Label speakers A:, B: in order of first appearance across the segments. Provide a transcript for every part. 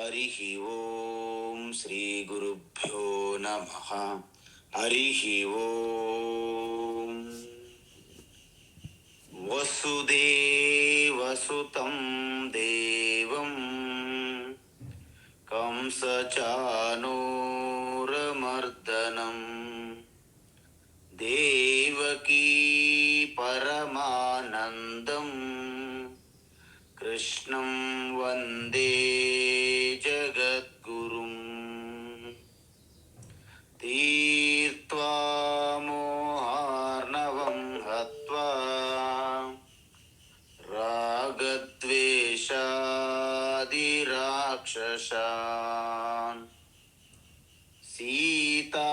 A: హరిః ఓం శ్రీ గురుభ్యో నమః. హరిః ఓం. వసుదేవసుతం దేవం కంసచానూరమర్దనం దేవకీ పరమానందం కృష్ణం వందే జగద్గురుం. తీర్త్వా మోహార్ణవం హత్వా రాగద్వేషాదిరాక్షసాన్ సీతా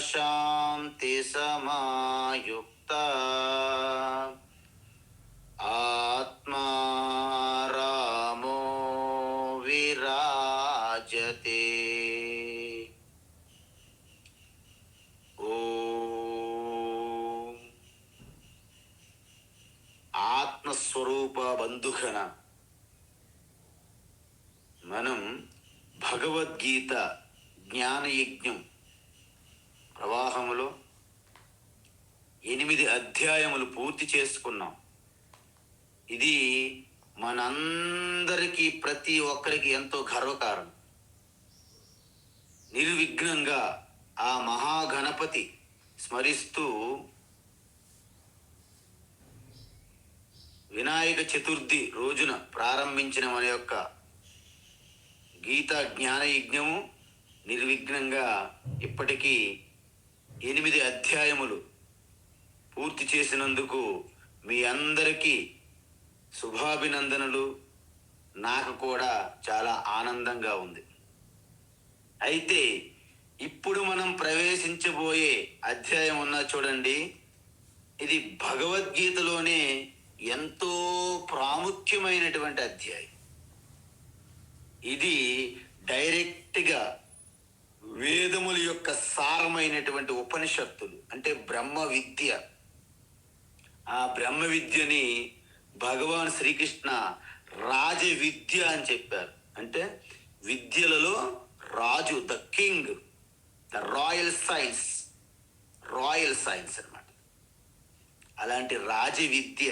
A: శాంతి సమాయుక్తా ఆత్మా రామో విరాజతే. ఓం. ఆత్మస్వరూప బంధుగణ, మనం భగవద్గీత జ్ఞానయజ్ఞం ప్రవాహములో 8 అధ్యాయములు పూర్తి చేసుకున్నాం. ఇది మనందరికీ, ప్రతి ఒక్కరికి ఎంతో గర్వకారణం. నిర్విఘ్నంగా ఆ మహాగణపతి స్మరిస్తూ వినాయక చతుర్థి రోజున ప్రారంభించిన మన యొక్క గీతా జ్ఞాన యజ్ఞము నిర్విఘ్నంగా ఇప్పటికీ 8 అధ్యాయములు పూర్తి చేసినందుకు మీ అందరికీ శుభాభినందనలు. నాకు కూడా చాలా ఆనందంగా ఉంది. అయితే ఇప్పుడు మనం ప్రవేశించబోయే అధ్యాయం ఉన్నా చూడండి, ఇది భగవద్గీతలోనే ఎంతో ప్రాముఖ్యమైనటువంటి అధ్యాయం. ఇది డైరెక్ట్గా వేదముల యొక్క సారమైనటువంటి ఉపనిషత్తులు, అంటే బ్రహ్మ విద్య. ఆ బ్రహ్మ విద్యని భగవాన్ శ్రీకృష్ణ రాజ విద్య అని చెప్పారు. అంటే విద్యలలో రాజు, the king, the royal science అన్నమాట. అలాంటి రాజ విద్య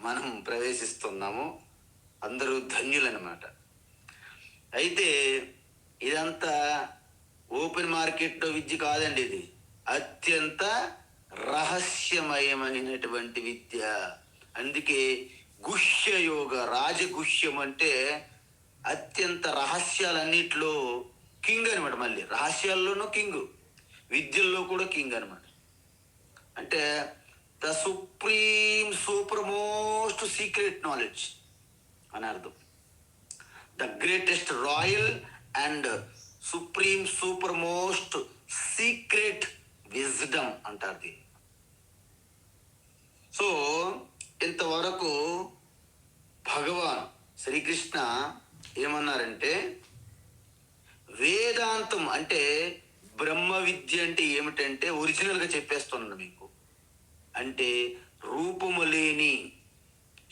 A: మనం ప్రవేశిస్తున్నాము. అందరూ ధన్యులన్నమాట. అయితే ఇదంతా ఓపెన్ మార్కెట్లో విద్య కాదండి. ఇది అత్యంత రహస్యమయమైనటువంటి విద్య. అందుకే గుహ్య యోగ, రాజగుహ్యం అంటే అత్యంత రహస్యాలన్నిట్లో కింగ్ అనమాట. మళ్ళీ రహస్యాల్లోనూ కింగ్, విద్యల్లో కూడా కింగ్ అనమాట. అంటే the supreme super most secret knowledge అని అర్థం. The greatest royal and supreme super most secret wisdom అంటారు దీన్ని. సో ఇంతవరకు భగవాన్ శ్రీకృష్ణ ఏమన్నారంటే, వేదాంతం అంటే బ్రహ్మ విద్య అంటే ఏమిటంటే ఒరిజినల్గా చెప్పేస్తున్నాను మీకు. అంటే రూపము లేని,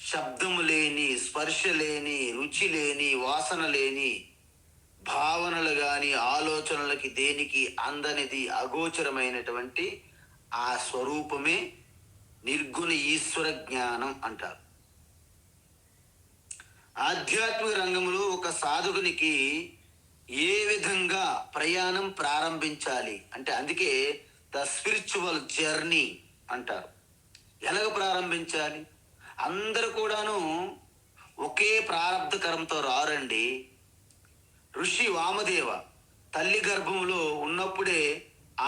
A: శబ్దము లేని, స్పర్శ లేని, రుచి లేని, వాసన లేని, భావనలు కానీ ఆలోచనలకి దేనికి అందనిది, అగోచరమైనటువంటి ఆ స్వరూపమే నిర్గుణ ఈశ్వర జ్ఞానం అంటారు. ఆధ్యాత్మిక రంగంలో ఒక సాధకునికి ఏ విధంగా ప్రయాణం ప్రారంభించాలి అంటే, అందుకే ద స్పిరిచువల్ జర్నీ అంటారు. ఎలాగ ప్రారంభించాలి? అందరూ కూడాను ఒకే ప్రారంధకరంతో రారండి. ఋషి వామదేవ తల్లి గర్భంలో ఉన్నప్పుడే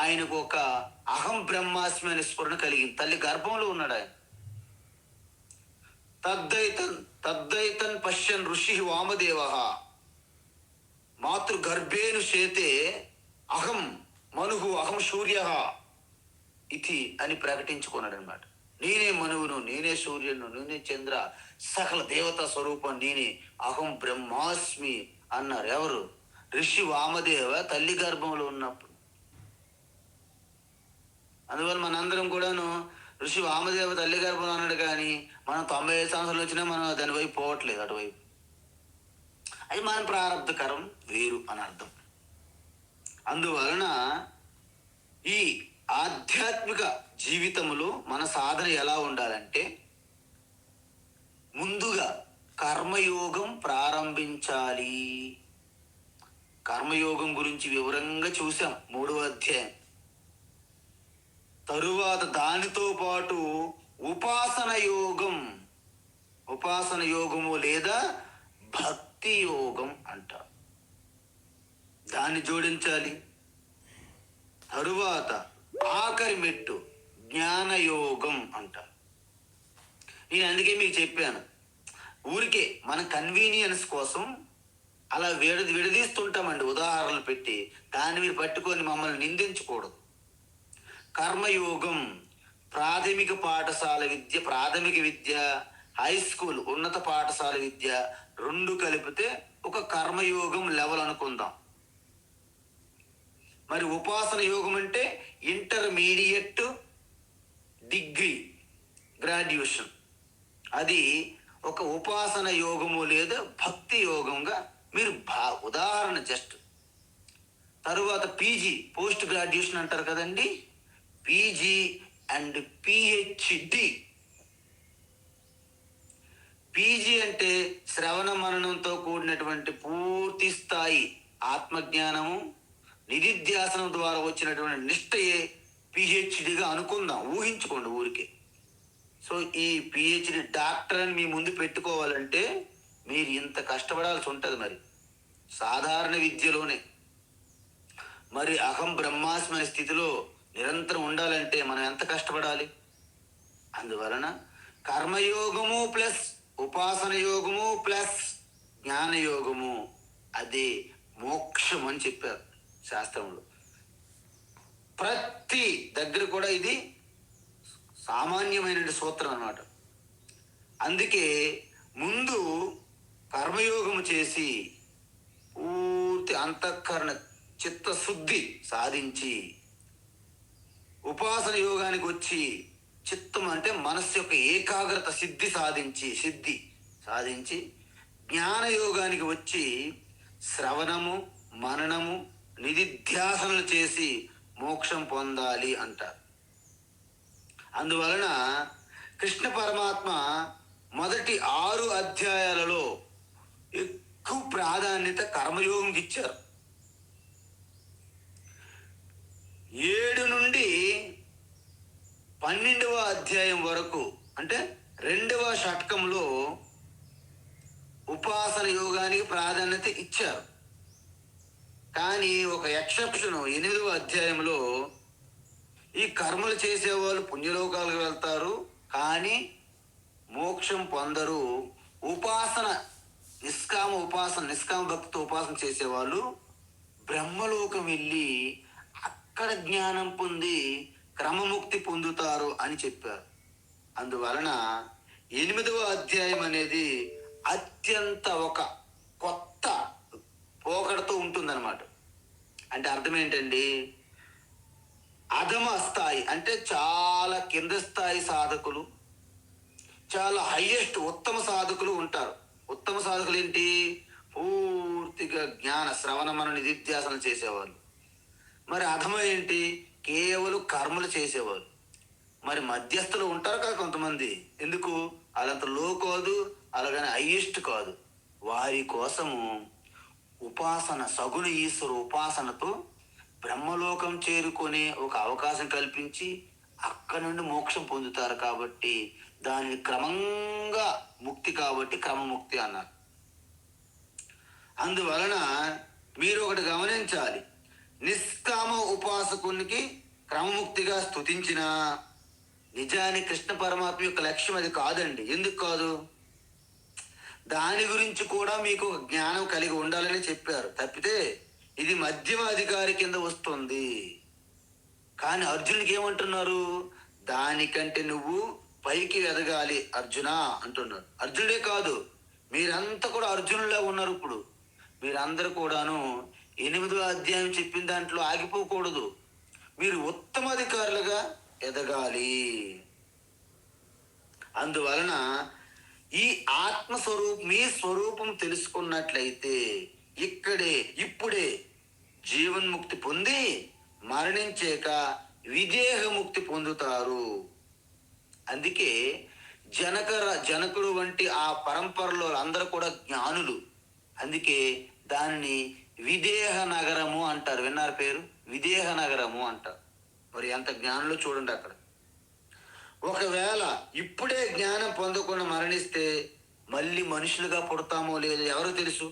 A: ఆయనకు ఒక అహం బ్రహ్మాస్మి అనే స్ఫురణ కలిగింది. తల్లి గర్భంలో ఉన్నాడు ఆయన. తద్దైతన్ పశ్యన్ ఋషి వామదేవ మాతృగర్భేను శేతే అహం మనుహు అహం సూర్య ఇది అని ప్రకటించుకున్నాడు అనమాట. నేనే మనువును, నేనే సూర్యును, నేనే చంద్ర, సకల దేవతా స్వరూపం నేనే, అహం బ్రహ్మాస్మి అన్నారు. ఎవరు? ఋషి వామదేవ తల్లి గర్భంలో ఉన్నప్పుడు. అందువల్ల మనందరం కూడాను ఋషి వామదేవ తల్లి గర్భంలో అన్నాడు, కానీ మనం 95 సంవత్సరాలు వచ్చినా మనం దాని వైపు పోవట్లేదు, అటువైపు. అది మన ప్రారంధకరం వేరు అని అర్థం. అందువలన ఈ ఆధ్యాత్మిక జీవితంలో మన సాధన ఎలా ఉండాలంటే, ముందుగా కర్మయోగం ప్రారంభించాలి. కర్మయోగం గురించి వివరంగా చూసాం 3వ అధ్యాయం. తరువాత దానితో పాటు ఉపాసన యోగము లేదా భక్తి యోగం అంటారు, దాన్ని జోడించాలి. తరువాత ఆఖరి మెట్టు జ్ఞానయోగం అంటారు. నేను అందుకే మీకు చెప్పాను, ఊరికే మన కన్వీనియన్స్ కోసం అలా విడదీస్తుంటామండి ఉదాహరణలు పెట్టి. దాన్ని మీరు పట్టుకొని మమ్మల్ని నిందించకూడదు. కర్మయోగం ప్రాథమిక పాఠశాల విద్య, ప్రాథమిక విద్య, హై స్కూల్, ఉన్నత పాఠశాల విద్య 2 కలిపితే ఒక కర్మయోగం లెవెల్ అనుకుందాం. మరి ఉపాసన యోగం అంటే ఇంటర్మీడియట్ డిగ్రీ గ్రాడ్యుయేషన్. అది ఒక ఉపాసన యోగము లేదా భక్తి యోగంగా మీరు ఉదాహరణ జస్ట్. తరువాత పీజీ, పోస్ట్ గ్రాడ్యుయేషన్ అంటారు కదండి, పీజీ అండ్ పిహెచ్డి. పీజీ అంటే శ్రవణ మననంతో కూడినటువంటి పూర్తి స్థాయి ఆత్మజ్ఞానము, నిధిధ్యాసనం ద్వారా వచ్చినటువంటి నిష్టయే పిహెచ్డిగా అనుకుందాం, ఊహించుకోండి ఊరికే. సో ఈ పిహెచ్డి డాక్టర్ అని మీ ముందు పెట్టుకోవాలంటే మీరు ఇంత కష్టపడాల్సి ఉంటుంది. మరి సాధారణ విద్యలోనే మరి అహం బ్రహ్మాస్మి అనే స్థితిలో నిరంతరం ఉండాలంటే మనం ఎంత కష్టపడాలి. అందువలన కర్మయోగము ప్లస్ ఉపాసన యోగము ప్లస్ జ్ఞానయోగము అదే మోక్షం అని చెప్పారు శాస్త్రంలో. ప్రతి దగ్గర కూడా ఇది సామాన్యమైన సూత్రం అన్నమాట. అందుకే ముందు కర్మయోగము చేసి పూర్తి అంతఃకరణ చిత్తశుద్ధి సాధించి, ఉపాసన యోగానికి వచ్చి చిత్తం అంటే మనస్సు యొక్క ఏకాగ్రత సిద్ధి సాధించి జ్ఞాన యోగానికి వచ్చి శ్రవణము, మననము, నిధిధ్యాసనలు చేసి మోక్షం పొందాలి అంటారు. అందువలన కృష్ణ పరమాత్మ మొదటి 6 అధ్యాయాలలో ఎక్కువ ప్రాధాన్యత కర్మయోగంకి ఇచ్చారు. 7 నుండి 12వ అధ్యాయం వరకు అంటే 2వ షట్కంలో ఉపాసన యోగానికి ప్రాధాన్యత ఇచ్చారు. కానీ ఒక ఎక్సెప్షన్ 8వ అధ్యాయంలో ఈ కర్మలు చేసేవాళ్ళు పుణ్యలోకాలకు వెళ్తారు కానీ మోక్షం పొందరు. నిష్కామ భక్తితో ఉపాసన చేసేవాళ్ళు బ్రహ్మలోకం వెళ్ళి అక్కడ జ్ఞానం పొంది క్రమముక్తి పొందుతారు అని చెప్పారు. అందువలన 8వ అధ్యాయం అనేది అత్యంత ఒక కొత్త పోకడతో ఉంటుందన్నమాట. అంటే అర్థం ఏంటండి, అధమ స్థాయి అంటే చాలా కింద స్థాయి సాధకులు, చాలా హైయెస్ట్ ఉత్తమ సాధకులు ఉంటారు. ఉత్తమ సాధకులు ఏంటి, పూర్తిగా జ్ఞాన శ్రవణ మన నిధిధ్యాసన చేసేవాళ్ళు. మరి అధమ ఏంటి, కేవలం కర్మలు చేసేవాళ్ళు. మరి మధ్యస్థులు ఉంటారు కదా కొంతమంది, ఎందుకు వాళ్ళంత లో కాదు అలాగని హైయెస్ట్ కాదు. వారి కోసము ఉపాసన, సగుణ ఈశ్వర ఉపాసనతో బ్రహ్మలోకం చేరుకునే ఒక అవకాశం కల్పించి అక్కడ నుండి మోక్షం పొందుతారు. కాబట్టి దానిని క్రమంగా ముక్తి కాబట్టి క్రమముక్తి అన్నారు. అందువలన మీరు ఒకటి గమనించాలి, నిష్కామ ఉపాసకునికి క్రమముక్తిగా స్తుతించిన నిజానికి కృష్ణ పరమాత్మ యొక్క లక్ష్యం అది కాదండి. ఎందుకు కాదు, దాని గురించి కూడా మీకు జ్ఞానం కలిగి ఉండాలని చెప్పారు. తప్పితే ఇది మధ్యమ అధికారి కింద వస్తుంది. కానీ అర్జునుడికి ఏమంటున్నారు, దానికంటే నువ్వు పైకి ఎదగాలి అర్జున అంటున్నారు. అర్జునుడే కాదు, మీరంతా కూడా అర్జునులా ఉన్నారు. ఇప్పుడు మీరందరూ కూడాను 8వ అధ్యాయం చెప్పిన దాంట్లో ఆగిపోకూడదు. మీరు ఉత్తమ అధికారులుగా ఎదగాలి. అందువలన ఈ ఆత్మస్వరూపం మీ స్వరూపం తెలుసుకున్నట్లయితే ఇక్కడే ఇప్పుడే జీవన్ముక్తి పొంది మరణించాక విదేహముక్తి పొందుతారు. అందుకే జనకుడు వంటి ఆ పరంపరలో అందరూ కూడా జ్ఞానులు. అందుకే దానిని విదేహ నగరము అంటారు. విన్నారు పేరు? విదేహ నగరము అంటారు. మరి ఎంత జ్ఞానులు చూడండి అక్కడ. ఒకవేళ ఇప్పుడే జ్ఞానం పొందకుండా మరణిస్తే మళ్ళీ మనుషులుగా పుడతామో లేదో ఎవరు తెలుసు?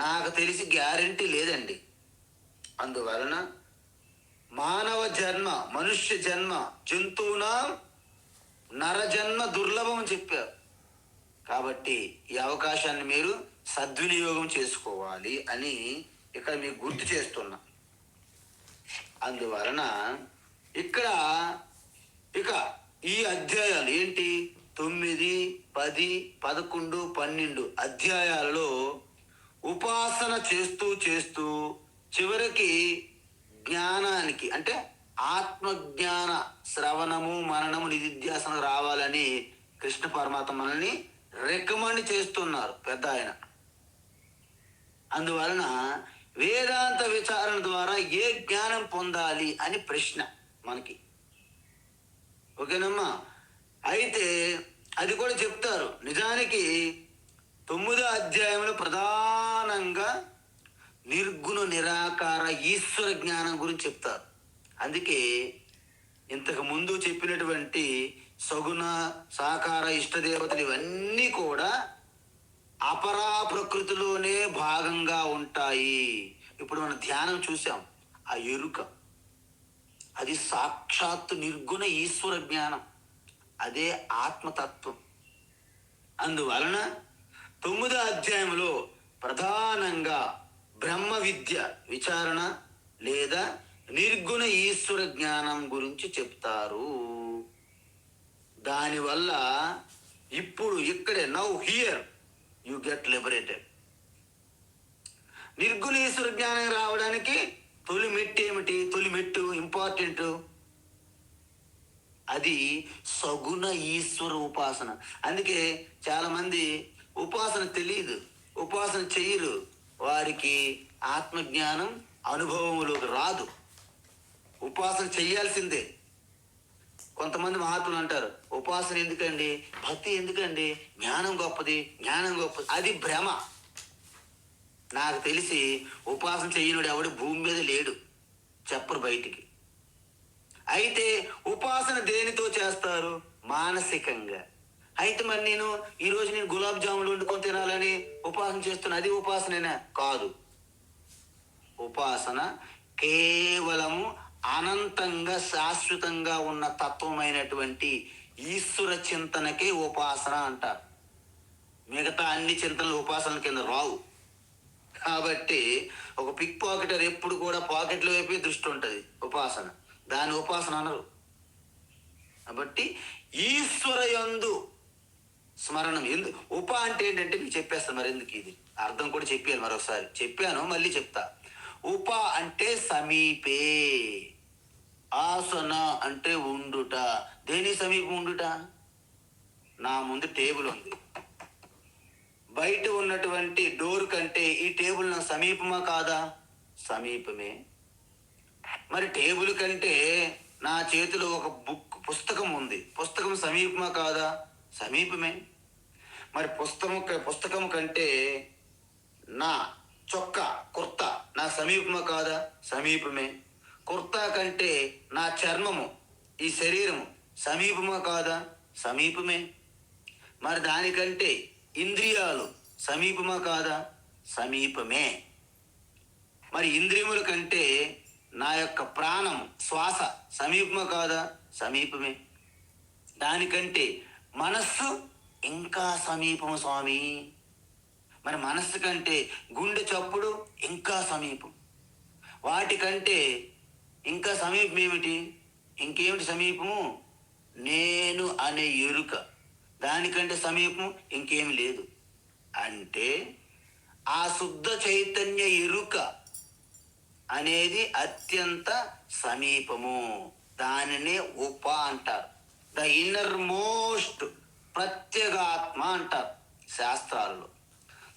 A: నాకు తెలిసి గ్యారెంటీ లేదండి. అందువలన మానవ జన్మ, మనుష్య జన్మ, జంతువున నరజన్మ దుర్లభం అని చెప్పారు. కాబట్టి ఈ అవకాశాన్ని మీరు సద్వినియోగం చేసుకోవాలి అని ఇక్కడ మీకు గుర్తు చేస్తున్నా. అందువలన ఇక్కడ ఇక ఈ అధ్యాయాలు ఏంటి? 9, 10, 11, 12 అధ్యాయాలలో ఉపాసన చేస్తూ చేస్తూ చివరికి జ్ఞానానికి అంటే ఆత్మజ్ఞాన శ్రవణము మననము నిధిధ్యాసన రావాలని కృష్ణ పరమాత్మ మనల్ని రికమెండ్ చేస్తున్నారు పెద్ద ఆయన. అందువలన వేదాంత విచారణ ద్వారా ఏ జ్ఞానం పొందాలి అని ప్రశ్న మనకి. ఓకేనమ్మా? అయితే అది కూడా చెప్తారు. నిజానికి 9వ అధ్యాయంలో ప్రధానంగా నిర్గుణ నిరాకార ఈశ్వర జ్ఞానం గురించి చెప్తారు. అందుకే ఇంతకు ముందు చెప్పినటువంటి సగుణ సాకార ఇష్టదేవతలు ఇవన్నీ కూడా అపరా ప్రకృతిలోనే భాగంగా ఉంటాయి. ఇప్పుడు మనం ధ్యానం చూసాం. ఆ ఎరుక అది సాక్షాత్తు నిర్గుణ ఈశ్వర జ్ఞానం, అదే ఆత్మతత్వం. అందువలన 9వ అధ్యాయంలో ప్రధానంగా బ్రహ్మ విద్య విచారణ లేదా నిర్గుణ ఈశ్వర జ్ఞానం గురించి చెప్తారు. దానివల్ల ఇప్పుడు ఇక్కడే now here you get liberated. నిర్గుణ ఈశ్వర జ్ఞానం రావడానికి తొలి మెట్టు ఏమిటి? తొలి మెట్టు ఇంపార్టెంట్. అది సగుణ ఈశ్వర ఉపాసన. అందుకే చాలా మంది ఉపాసన తెలియదు, ఉపాసన చెయ్యరు, వారికి ఆత్మజ్ఞానం అనుభవంలోకి రాదు. ఉపాసన చెయ్యాల్సిందే. కొంతమంది మహాత్ములు అంటారు, ఉపాసన ఎందుకండి, భక్తి ఎందుకండి, జ్ఞానం గొప్పది, జ్ఞానం గొప్పది. అది భ్రమ. నాకు తెలిసి ఉపాసన చెయ్యనుడు ఎవడు భూమి మీద లేడు, చెప్పరు బయటికి. అయితే ఉపాసన దేనితో చేస్తారు? మానసికంగా. అయితే మరి ఈరోజు నేను గులాబ్ జాములు వండుకొని తినాలని ఉపాసన చేస్తున్నా, అది ఉపాసనేనా? కాదు. ఉపాసన కేవలము అనంతంగా శాశ్వతంగా ఉన్న తత్వమైనటువంటి ఈశ్వర చింతనకే ఉపాసన అంటారు. మిగతా అన్ని చింతనలు ఉపాసన కింద రావు. కాబట్టి ఒక పిక్ పాకెటర్ ఎప్పుడు కూడా పాకెట్లో వైపే దృష్టి ఉంటుంది. ఉపాసన దాని ఉపాసన అనరు. కాబట్టి ఈశ్వర యందు స్మరణం. ఉప అంటే ఏంటంటే మీకు చెప్పేస్తాను, మరి ఎందుకు ఇది అర్థం కూడా చెప్పాను, మరొకసారి చెప్పాను, మళ్ళీ చెప్తా. ఉప అంటే సమీపే, ఆసన అంటే ఉండుట. దేని సమీపం ఉండుట? నా ముందు టేబుల్ ఉంది, బయట ఉన్నటువంటి డోర్ కంటే ఈ టేబుల్ నా సమీపమా కాదా? సమీపమే. మరి టేబుల్ కంటే నా చేతిలో ఒక పుస్తకం ఉంది, పుస్తకం సమీపమా కాదా? సమీపమే. మరి పుస్తకం కంటే నా చొక్కా కుర్తా నా సమీపమా కాదా? సమీపమే. కుర్తా కంటే నా చర్మము ఈ శరీరము సమీపమా కాదా? సమీపమే. మరి దానికంటే ఇంద్రియాలు సమీపమా కాదా? సమీపమే. మరి ఇంద్రియముల కంటే నా యొక్క ప్రాణం శ్వాస సమీపమా కాదా? సమీపమే. దానికంటే మనస్సు ఇంకా సమీపము స్వామి. మరి మనస్సు కంటే గుండె చప్పుడు ఇంకా సమీపం. వాటికంటే ఇంకా సమీపం ఏమిటి? ఇంకేమిటి సమీపము? నేను అనే ఎరుక. దానికంటే సమీపం ఇంకేమి లేదు. అంటే ఆ శుద్ధ చైతన్య ఎరుక అనేది అత్యంత సమీపము. దానినే ఉప అంటారు. ద ఇన్నర్ మోస్ట్ ప్రత్యేగాత్మ అంటారు శాస్త్రాల్లో.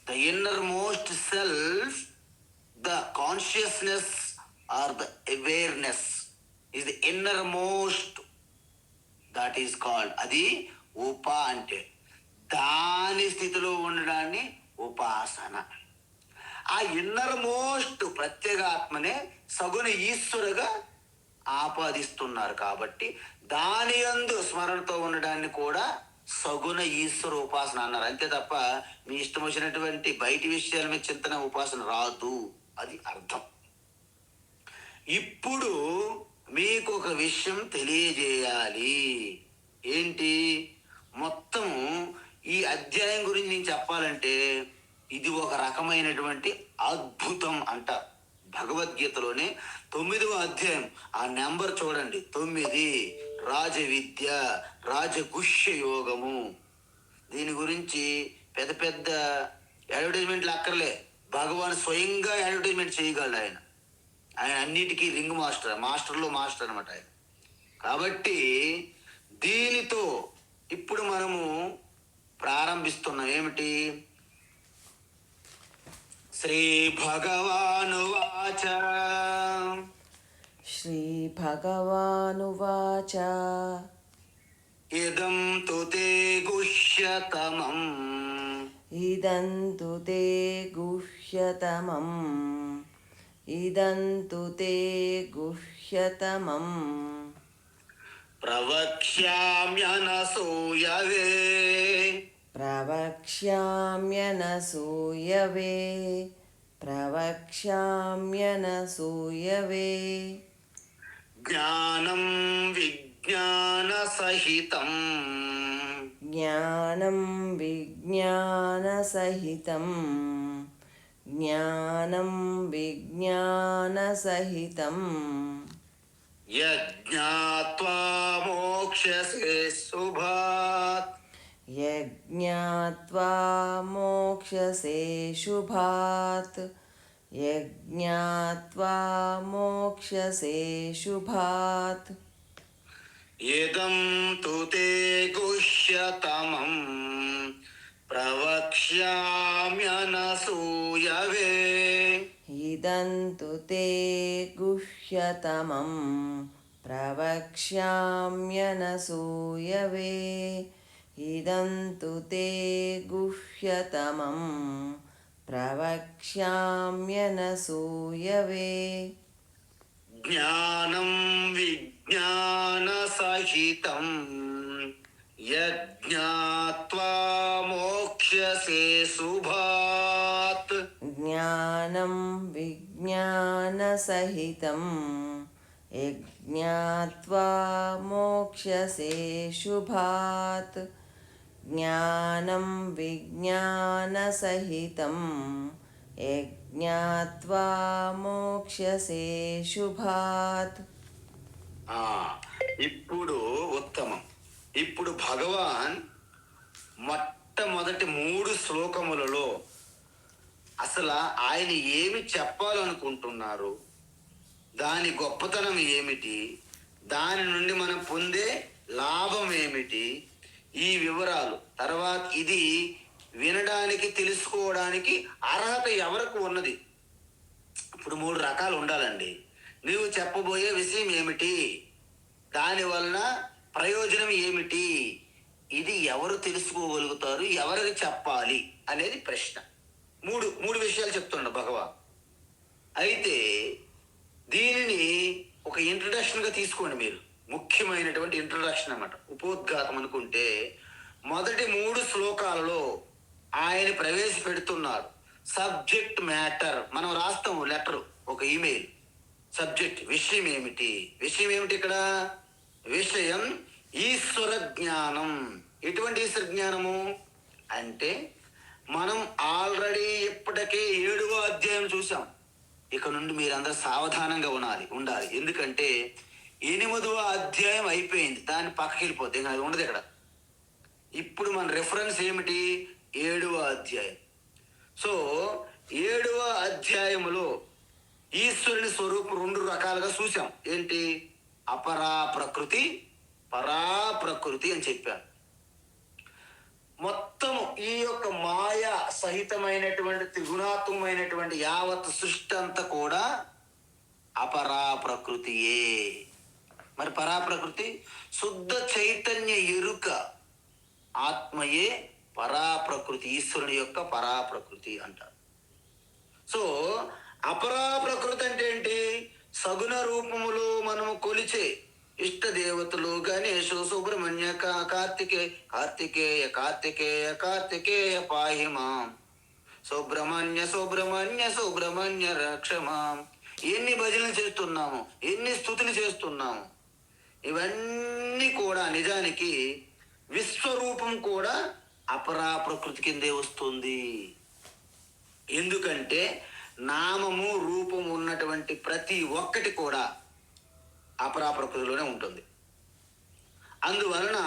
A: The inner most self, the consciousness or the awareness is the inner most, that is called, అది ఉప అంటే దాని స్థితిలో ఉండడాన్ని ఉపాసన. ఆ ఇన్నర్ మోస్ట్ ప్రత్యేగాత్మనే సగుణ ఈశ్వరుగా ఆపాదిస్తున్నారు కాబట్టి దాని యందు స్మరణతో ఉండడాన్ని కూడా సగుణ ఈశ్వర ఉపాసన అన్నారు. అంతే తప్ప మీ ఇష్టం వచ్చినటువంటి బయటి విషయాల మీద చింతన ఉపాసన రాదు, అది అర్థం. ఇప్పుడు మీకు ఒక విషయం తెలియజేయాలి. ఏంటి? మొత్తం ఈ అధ్యాయం గురించి నేను చెప్పాలంటే ఇది ఒక రకమైనటువంటి అద్భుతం అంటారు. భగవద్గీతలోనే 9వ అధ్యాయం, ఆ నెంబర్ చూడండి, 9, రాజ విద్య, రాజగుహ్య యోగము. దీని గురించి పెద్ద పెద్ద అడ్వర్టైజ్మెంట్లు అక్కర్లే, భగవాన్ స్వయంగా అడ్వర్టైజ్మెంట్ చేయగలడు. ఆయన అన్నిటికీ రింగ్ మాస్టర్లో మాస్టర్ అనమాట ఆయన. కాబట్టి దీనితో ఇప్పుడు మనము ప్రారంభిస్తున్నాం. ఏమిటి? శ్రీ భగవానువాచ.
B: శ్రీ భగవానువాచ.
A: ఇదం తు తే గుహ్యతమం.
B: ఇదం తు తే గుహ్యతమం. ఇదం తు తే గుహ్యతమం.
A: ప్రవక్ష్యామ్యనసూయవే.
B: ప్రవక్ష్యామ్యనసూయవే. ప్రవక్ష్యామ్యనసూయవే.
A: జ్ఞానం విజ్ఞాన సహితం.
B: జ్ఞానం విజ్ఞాన సహితం. జ్ఞానం విజ్ఞాన సహితం.
A: యజ్ఞాత్వా మోక్షసే శుభాత్.
B: యజ్ఞాత్వా మోక్షసే శుభాత్. యజ్ఞాత్వా మోక్షసే శుభాత్.
A: ఇదం తు తే గుహ్యతమం ప్రవక్ష్యామ్యనసూయవే.
B: ఇదం తు తే గుహ్యతమం ప్రవక్ష్యామ్యనసూయవే. ఇదం తు తే గుహ్యతమం ప్రవక్ష్యామ్యనసూయవే.
A: జ్ఞానం విజ్ఞాన సహితం. యజ్ఞాత్వా మోక్షసే శుభాత్.
B: జ్ఞానం విజ్ఞాన సహితం. యజ్ఞాత్వా మోక్షసే శుభాత్. జ్ఞానం విజ్ఞాన సహితం. యజ్ఞాత్వా మోక్షసే శుభాత్.
A: ఇప్పుడు ఉత్తమం. ఇప్పుడు భగవాన్ మొట్టమొదటి 3 శ్లోకములలో అసలు ఆయన ఏమి చెప్పాలనుకుంటున్నారు, దాని గొప్పతనం ఏమిటి, దాని నుండి మనం పొందే లాభం ఏమిటి, ఈ వివరాలు. తర్వాత ఇది వినడానికి తెలుసుకోవడానికి అర్హత ఎవరికి ఉన్నది. ఇప్పుడు 3 రకాలు ఉండాలండి. నువ్వు చెప్పబోయే విషయం ఏమిటి, దానివలన ప్రయోజనం ఏమిటి, ఇది ఎవరు తెలుసుకోగలుగుతారు, ఎవరికి చెప్పాలి అనేది ప్రశ్న. మూడు విషయాలు చెప్తున్నాడు భగవాన్. అయితే దీనిని ఒక ఇంట్రడక్షన్గా తీసుకోండి మీరు. ముఖ్యమైనటువంటి ఇంట్రడక్షన్ అన్నమాట, ఉపోద్ఘాతం అనుకుంటే. మొదటి 3 శ్లోకాలలో ఆయన ప్రవేశపెడుతున్నారు సబ్జెక్ట్ మ్యాటర్. మనం రాస్తాము లెటర్, ఒక ఈమెయిల్, సబ్జెక్ట్ విషయం ఏమిటి. విషయం ఏమిటి ఇక్కడ? విషయం ఈశ్వర జ్ఞానం. ఎటువంటి ఈశ్వర జ్ఞానము అంటే మనం ఆల్రెడీ ఇప్పటికే 7వ అధ్యాయం చూసాం. ఇక నుండి మీరందరూ సావధానంగా ఉండాలి. ఎందుకంటే 8వ అధ్యాయం అయిపోయింది, దాన్ని పక్కకి వెళ్ళిపోతే ఇంకా అది ఉండదు ఇక్కడ. ఇప్పుడు మన రెఫరెన్స్ ఏమిటి? 7వ అధ్యాయం. సో 7వ అధ్యాయములో ఈశ్వరుని స్వరూపం 2 రకాలుగా చూసాం. ఏంటి? అపరా ప్రకృతి, పరా ప్రకృతి అని చెప్పాను. మొత్తము ఈ యొక్క మాయ సహితమైనటువంటి త్రిగుణాత్మకమైనటువంటి యావత్ సృష్టి అంతా కూడా అపరా ప్రకృతియే. మరి పరాప్రకృతి శుద్ధ చైతన్య ఎరుక ఆత్మయే పరాప్రకృతి, ఈశ్వరుని యొక్క పరాప్రకృతి అంటారు. సో అపరాప్రకృతి అంటే ఏంటి? సగుణ రూపములో మనము కొలిచే ఇష్ట దేవతలు గణేశు, సుబ్రహ్మణ్య, కార్తికేయ పాహి మాం, సుబ్రహ్మణ్య రక్ష మాం. ఎన్ని భజనలు చేస్తున్నాము, ఎన్ని స్తుతులు చేస్తున్నాము, ఇవన్నీ కూడా నిజానికి విశ్వరూపం కూడా అపరా ప్రకృతి కిందే వస్తుంది. ఎందుకంటే నామము రూపము ఉన్నటువంటి ప్రతి ఒక్కటి కూడా అపరా ప్రకృతిలోనే ఉంటుంది. అందువలన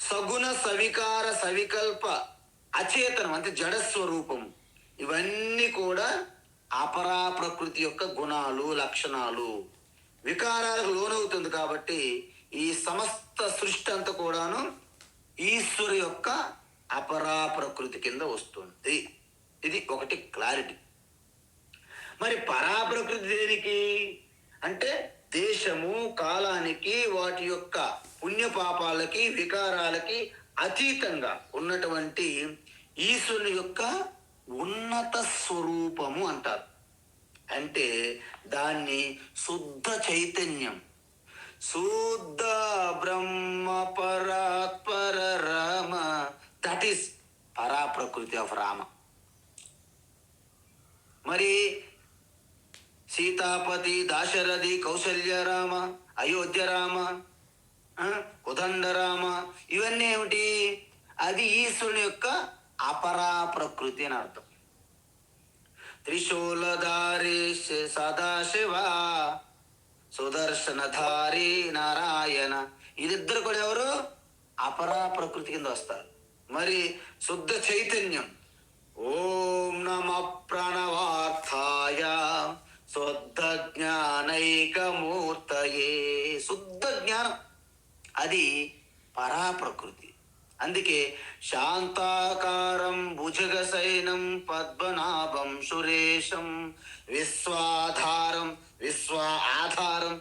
A: సగుణ సవికార సవికల్ప అచేతనం అంటే జడస్వరూపం, ఇవన్నీ కూడా అపరా ప్రకృతి యొక్క గుణాలు, లక్షణాలు. వికారాలకు లోనవుతుంది కాబట్టి ఈ సమస్త సృష్టి అంతా కూడాను ఈశ్వరు యొక్క అపరా ప్రకృతి కింద వస్తుంది. ఇది ఒకటి క్లారిటీ. మరి పరాప్రకృతి దేనికి అంటే దేశము కాలానికి వాటి యొక్క పుణ్యపాపాలకి వికారాలకి అతీతంగా ఉన్నటువంటి ఈశ్వరుని యొక్క ఉన్నత స్వరూపము అంటారు. అంటే దాన్ని శుద్ధ చైతన్యం, శుద్ధ బ్రహ్మ పరాత్పర రామ, దట్ ఈస్ పరాప్రకృతి ఆఫ్ రామ. మరి సీతాపతి, దాశరథి, కౌసల్య రామ, అయోధ్య రామ, ఉదండ రామ, ఇవన్నీ ఏమిటి? అది ఈశ్వరుని యొక్క అపరా ప్రకృతి అని అర్థం. త్రిశూలధారి సదాశివ, సుదర్శనధారి నారాయణ, వీరిద్దరు కూడా ఎవరు? అపరా ప్రకృతి కింద వస్తారు. మరి శుద్ధ చైతన్యం ఓం నమ ప్రణవార్థాయ శుద్ధ జ్ఞానైకమూర్తయే, శుద్ధ జ్ఞానం అది పరాప్రకృతి. అందుకే శాంతాకారం భుజగశయనం పద్మనాభం సురేశం విశ్వాధారం, విశ్వ ఆధారం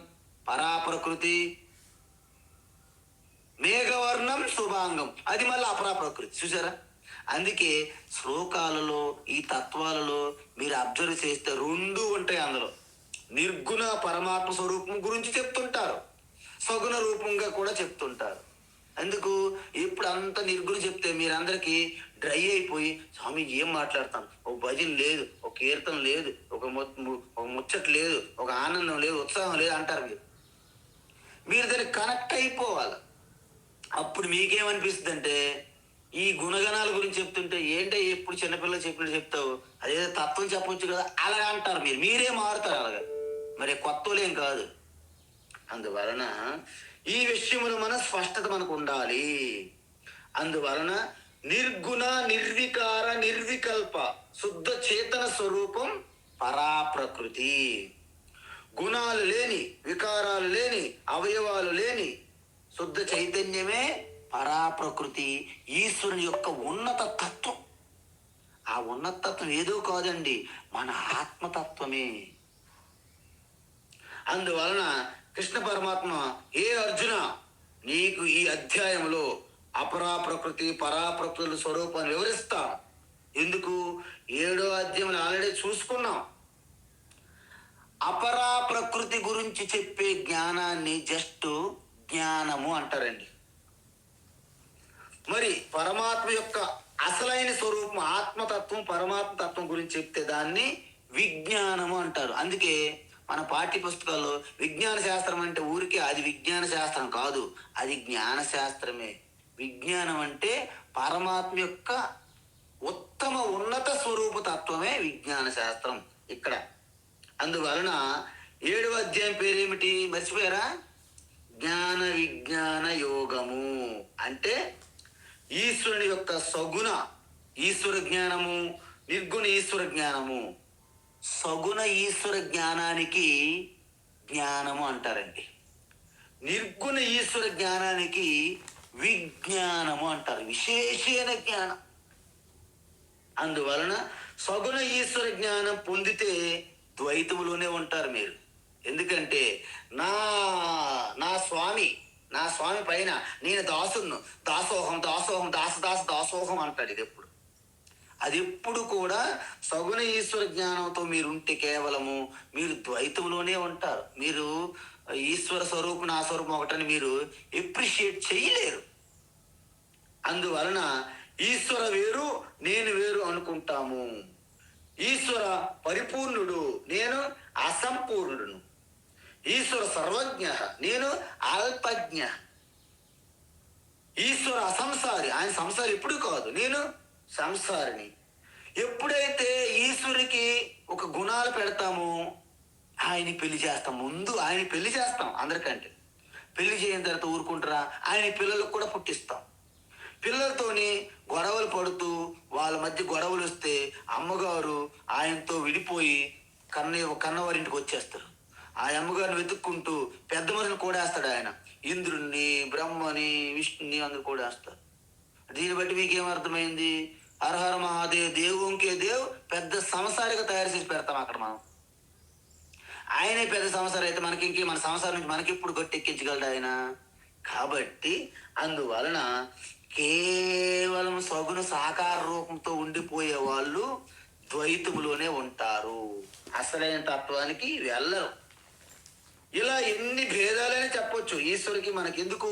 A: పరాప్రకృతి. మేఘవర్ణం శుభాంగం, అది మళ్ళీ అపరాప్రకృతి. చూసారా? అందుకే శ్లోకాలలో ఈ తత్వాలలో మీరు అబ్జర్వ్ చేస్తే రెండు ఉంటాయి. అందులో నిర్గుణ పరమాత్మ స్వరూపం గురించి చెప్తుంటారు, సగుణ రూపంగా కూడా చెప్తుంటారు. అందుకు ఇప్పుడు అంత నిర్గుణ చెప్తే మీరందరికీ డ్రై అయిపోయి, స్వామి ఏం మాట్లాడతాం, ఒక భజన లేదు, ఒక కీర్తన లేదు, ఒక ముచ్చట లేదు, ఒక ఆనందం లేదు, ఉత్సాహం లేదు అంటారు. మీరు దానికి కనెక్ట్ అయిపోవాలి. అప్పుడు మీకేమనిపిస్తుంది అంటే ఈ గుణగణాల గురించి చెప్తుంటే ఏంటో ఎప్పుడు చిన్నపిల్లలు చెప్పినట్టు చెప్తావు, అదే తత్వం చెప్పొచ్చు కదా అలాగ అంటారు. మీరే మారుతారు అలాగా, మరి కొత్తలేం కాదు. అందువలన ఈ విషయంలో మన స్పష్టత మనకు ఉండాలి. అందువలన నిర్గుణ నిర్వికార నిర్వికల్ప శుద్ధ చేతన స్వరూపం పరాప్రకృతి. గుణాలు లేని, వికారాలు లేని, అవయవాలు లేని శుద్ధ చైతన్యమే పరాప్రకృతి, ఈశ్వరుని యొక్క ఉన్నత తత్వం. ఆ ఉన్నత తత్వం ఏదో కాదండి, మన ఆత్మతత్వమే. అందువలన కృష్ణ పరమాత్మ, ఏ అర్జున, నీకు ఈ అధ్యాయంలో అపరాప్రకృతి పరాప్రకృతుల స్వరూపాన్ని వివరిస్తా. ఎందుకు? 7వ అధ్యాయంలో ఆల్రెడీ చూసుకున్నాం. అపరాప్రకృతి గురించి చెప్పే జ్ఞానాన్ని జస్ట్ జ్ఞానము అంటారండి. మరి పరమాత్మ యొక్క అసలైన స్వరూపం ఆత్మతత్వం, పరమాత్మ తత్వం గురించి చెప్తే దాన్ని విజ్ఞానము అంటారు. అందుకే మన పాఠ్య పుస్తకాల్లో విజ్ఞాన శాస్త్రం అంటే ఊరికే అది విజ్ఞాన శాస్త్రం కాదు, అది జ్ఞాన శాస్త్రమే. విజ్ఞానం అంటే పరమాత్మ యొక్క ఉత్తమ ఉన్నత స్వరూప తత్వమే విజ్ఞాన శాస్త్రం ఇక్కడ. అందువలన 7వ అధ్యాయం పేరేమిటి మర్చిపోయారా? జ్ఞాన విజ్ఞాన యోగము. అంటే ఈశ్వరుని యొక్క సగుణ ఈశ్వర జ్ఞానము, నిర్గుణ ఈశ్వర జ్ఞానము. సగుణ ఈశ్వర జ్ఞానానికి జ్ఞానము అంటారండి, నిర్గుణ ఈశ్వర జ్ఞానానికి విజ్ఞానము అంటారు, విశేషమైన జ్ఞానం. అందువలన సగుణ ఈశ్వర జ్ఞానం పొందితే ద్వైతములోనే ఉంటారు మీరు. ఎందుకంటే నా నా స్వామి నా స్వామి పైన నేను దాసును, దాసోహం దాసోహం దాసోహం అంటాడు. అది ఎప్పుడు కూడా సగుణ ఈశ్వర జ్ఞానంతో మీరు ఉంటే కేవలము మీరు ద్వైతంలోనే ఉంటారు. మీరు ఈశ్వర స్వరూపం నా స్వరూపం ఒకటని మీరు ఎప్రిషియేట్ చేయలేరు. అందువలన ఈశ్వర వేరు నేను వేరు అనుకుంటాము. ఈశ్వర పరిపూర్ణుడు, నేను అసంపూర్ణుడును. ఈశ్వర సర్వజ్ఞ, నేను అల్పజ్ఞ. ఈశ్వర అసంసారి, ఆయన సంసారి ఎప్పుడు కాదు, నేను సంసారిని. ఎప్పుడైతే ఈశ్వరుడికి ఒక గుణాలు పెడతామో ఆయన్ని పెళ్లి చేస్తాం. ముందు ఆయన పెళ్లి చేస్తాం, అందరికంటే పెళ్లి చేయని తర్వాత ఊరుకుంటారా, ఆయన పిల్లలకు కూడా పుట్టిస్తాం. పిల్లలతోని గొడవలు పడుతూ వాళ్ళ మధ్య గొడవలు వస్తే అమ్మగారు ఆయనతో విడిపోయి కన్నవారింటికి వచ్చేస్తారు. ఆ అమ్మగారిని వెతుక్కుంటూ పెద్ద మనిషిని కూడేస్తాడు ఆయన. ఇంద్రుణ్ణి, బ్రహ్మని, విష్ణుని అందరు కూడేస్తారు. దీన్ని బట్టి మీకేమర్థమైంది? హరహర మహాదేవ్, దేవుంకే దేవ్ పెద్ద సంసారిగా తయారు చేసి పెడతాం అక్కడ మనం. ఆయనే పెద్ద సంసారం అయితే మనకి మన సంసారం నుంచి మనకి ఇప్పుడు గట్టెక్కించగలడు ఆయన. కాబట్టి అందువలన కేవలం సగుణ సాకార రూపంతో ఉండిపోయే వాళ్ళు ద్వైతములోనే ఉంటారు, అసలైన తత్వానికి వెళ్ళరు. ఇలా ఎన్ని భేదాలనే చెప్పొచ్చు. ఈశ్వరుడికి మనకెందుకు,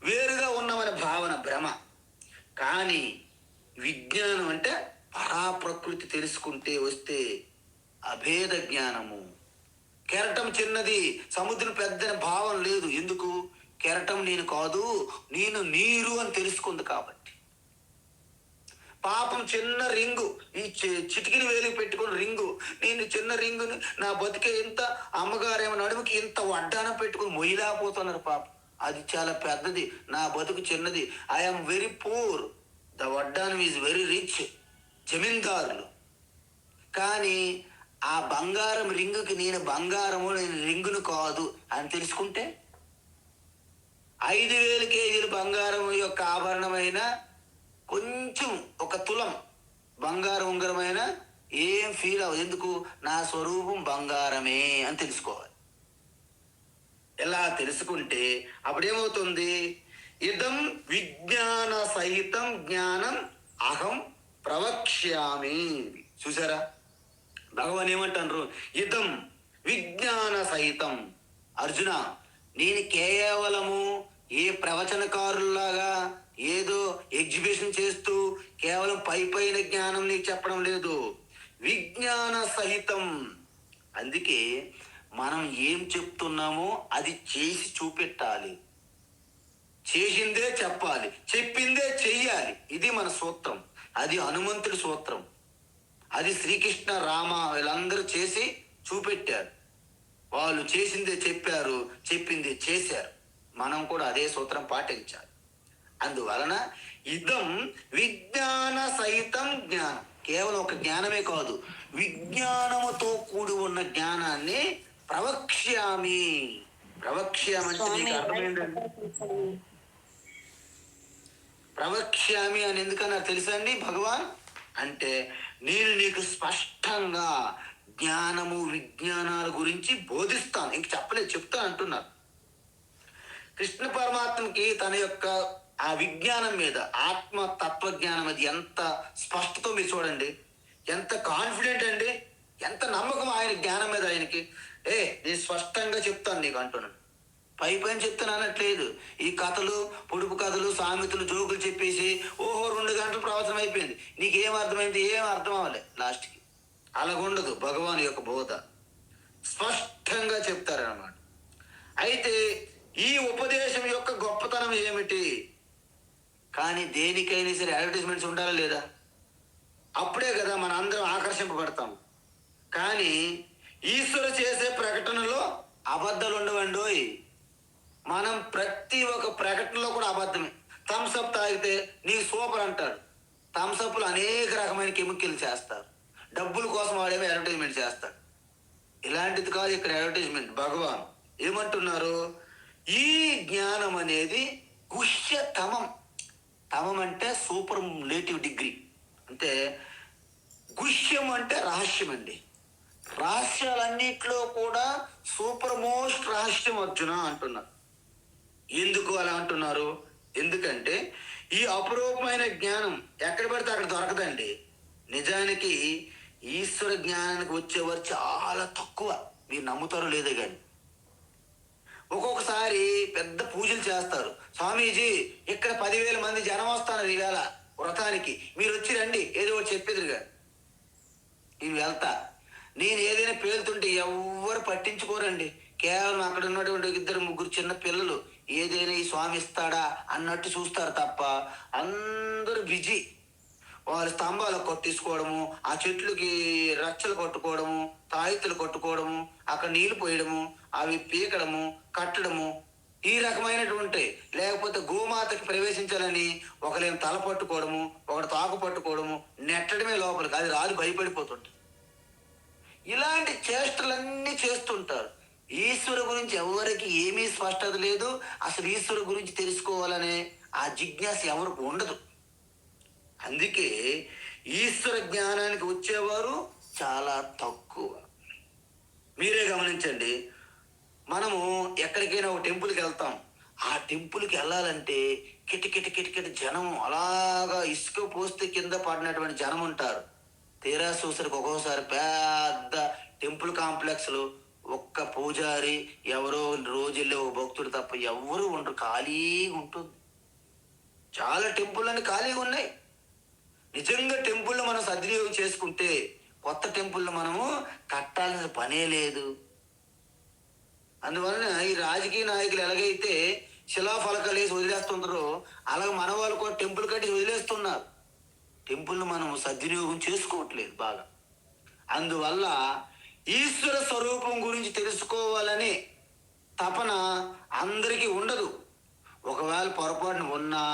A: వేరుగా ఉన్నామనే భావన భ్రమ. కానీ విజ్ఞానం అంటే పరాప్రకృతి తెలుసుకుంటే వస్తే అభేద జ్ఞానము. కెరటం చిన్నది, సముద్రం పెద్దని భావం లేదు. ఎందుకు? కెరటం నేను కాదు, నేను నీరు అని తెలుసుకుంది కాబట్టి. పాపం చిన్న రింగు, ఈ చిటికిని వేలికి పెట్టుకుని రింగు, నేను చిన్న రింగుని నా బతికే ఇంత, అమ్మగారేమో నడుముకి ఇంత వడ్డానం పెట్టుకుని మొయ్యలేకపోతున్నారు పాపం. అది చాలా పెద్దది, నా బతుకు చిన్నది. ఐఎమ్ వెరీ పూర్, ద వడ్డానం ఈజ్ వెరీ రిచ్, జమీందారులు. కానీ ఆ బంగారం రింగుకి నేను బంగారము, నేను రింగును కాదు అని తెలుసుకుంటే 5,000 కేజీలు బంగారం యొక్క ఆభరణమైన, కొంచెం ఒక తులం బంగారం ఉంగరమైన ఏం ఫీల్ అవ్వదు. ఎందుకు? నా స్వరూపం బంగారమే అని తెలుసుకోవాలి. ఎలా తెలుసుకుంటే అప్పుడేమవుతుంది? ఇదం విజ్ఞాన సహితం జ్ఞానం అహం ప్రవక్ష్యామి. చూసారా, భగవాన్ ఏమంటారు? ఇదం విజ్ఞాన సహితం. అర్జున, నేను కేవలము ఏ ప్రవచనకారుల్లాగా ఏదో ఎగ్జిబిషన్ చేస్తూ కేవలం పైన జ్ఞానం నీకు చెప్పడం లేదు, విజ్ఞాన సహితం. అందుకే మనం ఏం చెప్తున్నామో అది చేసి చూపెట్టాలి, చేసిందే చెప్పాలి, చెప్పిందే చెయ్యాలి. ఇది మన సూత్రం. అది హనుమంతుడి సూత్రం. అది శ్రీకృష్ణ, రామ వీళ్ళందరూ చేసి చూపెట్టారు. వాళ్ళు చేసిందే చెప్పారు, చెప్పిందే చేశారు. మనం కూడా అదే సూత్రం పాటించాలి. అందువలన ఇదం విజ్ఞాన సహితం జ్ఞానం. కేవలం ఒక జ్ఞానమే కాదు, విజ్ఞానముతో కూడి ఉన్న జ్ఞానాన్ని ప్రవక్ష్యామి. ప్రవక్ష్యామంటే నీకు అర్థమైందండి? ప్రవక్ష్యామి అని ఎందుకన్నారు తెలుసా అండి? భగవాన్ అంటే నేను నీకు స్పష్టంగా జ్ఞానము విజ్ఞానాల గురించి బోధిస్తాను. ఇంక చెప్పలేదు, చెప్తాను అంటున్నారు. కృష్ణ పరమాత్మకి తన యొక్క ఆ విజ్ఞానం మీద, ఆత్మ తత్వజ్ఞానం అది ఎంత స్పష్టతో మీరు చూడండి, ఎంత కాన్ఫిడెంట్ అండి, ఎంత నమ్మకం ఆయన జ్ఞానం మీద ఆయనకి. నేను స్పష్టంగా చెప్తాను నీకు అంటున్నాను. పైన చెప్తాను అనట్లేదు. ఈ కథలు, పొడుపు కథలు, సామెతలు, జోకులు చెప్పేసి 2 గంటలు ప్రవచనం అయిపోయింది, నీకేం అర్థమైంది? ఏం అర్థం అవ్వలే లాస్ట్కి. అలాగుండదు భగవాన్ యొక్క బోధ. స్పష్టంగా చెప్తారన్నమాట. అయితే ఈ ఉపదేశం యొక్క గొప్పతనం ఏమిటి? కానీ దేనికైనా సరే అడ్వర్టైజ్మెంట్స్ ఉండాలా లేదా? అప్పుడే కదా మన అందరం ఆకర్షింపబడతాం. కానీ ఈశ్వరు చేసే ప్రకటనలో అబద్ధాలు ఉండవండోయ్. మనం ప్రతి ఒక్క ప్రకటనలో కూడా అబద్ధమే. థమ్స్అప్ తాగితే నీకు సూపర్ అంటాడు. థమ్స్అప్లు అనేక రకమైన కెమికల్ చేస్తారు. డబ్బుల కోసం వాడేమో అడ్వర్టైజ్మెంట్ చేస్తాడు. ఇలాంటిది కాదు ఇక్కడ అడ్వర్టైజ్మెంట్. భగవాన్ ఏమంటున్నారు? ఈ జ్ఞానం అనేది గుహ్య తమం. తమం అంటే సూపర్లేటివ్ డిగ్రీ. అంటే గుహ్యం అంటే రహస్యం అండి. రహస్యాలన్నిట్లో కూడా సూపర్ మోస్ట్ రహస్యం అర్జున అంటున్నారు. ఎందుకు అలా అంటున్నారు? ఎందుకంటే ఈ అపురూపమైన జ్ఞానం ఎక్కడ పడితే అక్కడ దొరకదండి. నిజానికి ఈశ్వర జ్ఞానానికి వచ్చేవారు చాలా తక్కువ. మీరు నమ్ముతారో లేదో కానీ ఒక్కొక్కసారి పెద్ద పూజలు చేస్తారు. స్వామీజీ ఇక్కడ 10,000 మంది జనం వస్తున్నారు ఈవేళ వ్రతానికి, మీరు వచ్చి రండి, ఏదో ఒకటి చెప్పేదిగా. నేను వెళ్తా. నేను ఏదైనా పేలుతుంటే ఎవ్వరు పట్టించుకోరండి. కేవలం అక్కడ ఉన్నటువంటి 2-3 చిన్న పిల్లలు ఏదైనా ఈ స్వామి ఇస్తాడా అన్నట్టు చూస్తారు తప్ప అందరూ బిజీ. వాళ్ళ స్తంభాలు కొట్టేసుకోవడము, ఆ చెట్లకి రచ్చలు కొట్టుకోవడము, తాయితులు కొట్టుకోవడము, అక్కడ నీళ్లు పోయడము, అవి పీకడము, కట్టడము, ఈ రకమైనటువంటి. లేకపోతే గోమాతకి ప్రవేశించాలని ఒకరేం తల పట్టుకోవడము, ఒకటి తాకు పట్టుకోవడము, నెట్టడమే లోపలికి, అది రాదు భయపడిపోతుంటారు. ఇలాంటి చేష్టలన్నీ చేస్తుంటారు. ఈశ్వరు గురించి ఎవరికి ఏమీ స్పష్టత లేదు. అసలు ఈశ్వరు గురించి తెలుసుకోవాలనే ఆ జిజ్ఞాస ఎవరికి ఉండదు. అందుకే ఈశ్వర జ్ఞానానికి వచ్చేవారు చాలా తక్కువ. మీరే గమనించండి. మనము ఎక్కడికైనా ఒక టెంపుల్కి వెళ్తాం. ఆ టెంపుల్కి వెళ్ళాలంటే కిటకిట జనం, అలాగా ఇసుక పోస్తే కింద పడినటువంటి జనం ఉంటారు. తీరా చూసరికి ఒక్కోసారి పెద్ద టెంపుల్ కాంప్లెక్స్లో ఒక్క పూజారి, ఎవరో రోజు వెళ్ళే ఒక భక్తుడు తప్ప ఎవరు ఉండరు. ఖాళీగా ఉంటుంది. చాలా టెంపుల్ ఖాళీగా ఉన్నాయి. నిజంగా టెంపుల్ మనం సద్వినియోగం చేసుకుంటే కొత్త టెంపుల్ మనము కట్టాల్సిన పనే లేదు. అందువలన ఈ రాజకీయ నాయకులు ఎలాగైతే శిలాఫలకాలు వేసి వదిలేస్తుంటారో అలాగే మన వాళ్ళు కూడా టెంపుల్ కట్టి వదిలేస్తున్నారు. టెంపుల్ను మనం సద్వినియోగం చేసుకోవట్లేదు బాగా. అందువల్ల ఈశ్వర స్వరూపం గురించి తెలుసుకోవాలని తపన అందరికీ ఉండదు. ఒకవేళ పొరపాటున ఉన్నా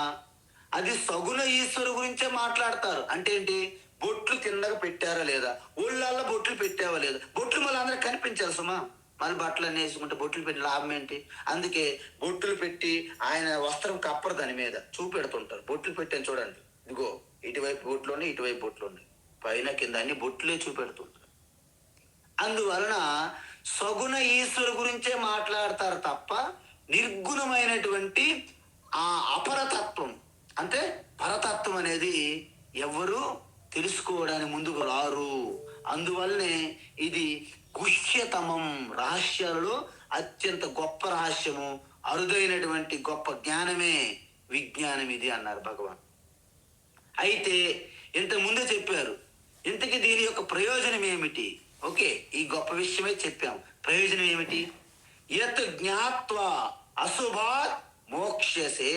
A: అది సగుణ ఈశ్వరు గురించే మాట్లాడతారు. అంటే ఏంటి? బొట్లు కిందకు పెట్టారా లేదా, ఊళ్ళల్లో బొట్లు పెట్టావా లేదా. బొట్లు మళ్ళీ అందరికి కనిపించాలి సుమా. మళ్ళీ బట్టలు అన్నీ వేసుకుంటే బొట్లు పెట్టి లాభం ఏంటి? అందుకే బొట్లు పెట్టి ఆయన వస్త్రం కప్పరు, దాని మీద చూపెడుతుంటారు. బొట్లు పెట్టాను చూడండి, ఇదిగో ఇటువైపు బొట్లు ఉన్నాయి, ఇటువైపు బొట్లు ఉన్నాయి, పైన కింద అన్ని బొట్లే చూపెడుతుంటారు. అందువలన సగుణ ఈశ్వరు గురించే మాట్లాడతారు తప్ప నిర్గుణమైనటువంటి ఆ అపరతత్వం అంటే పరతత్వం అనేది ఎవరు తెలుసుకోవడానికి ముందుకు రారు. అందువల్లనే ఇది గుహ్యతమం, రహస్యాలలో అత్యంత గొప్ప రహస్యము, అరుదైనటువంటి గొప్ప జ్ఞానమే విజ్ఞానం ఇది అన్నారు భగవాన్. అయితే ఇంత ముందే చెప్పారు. ఇంతకీ దీని యొక్క ప్రయోజనం ఏమిటి? ఓకే, ఈ గొప్ప విషయమే చెప్పాం. ప్రయోజనం ఏమిటి? యత్ జ్ఞాత్వా అశుభాత్ మోక్ష్యసే.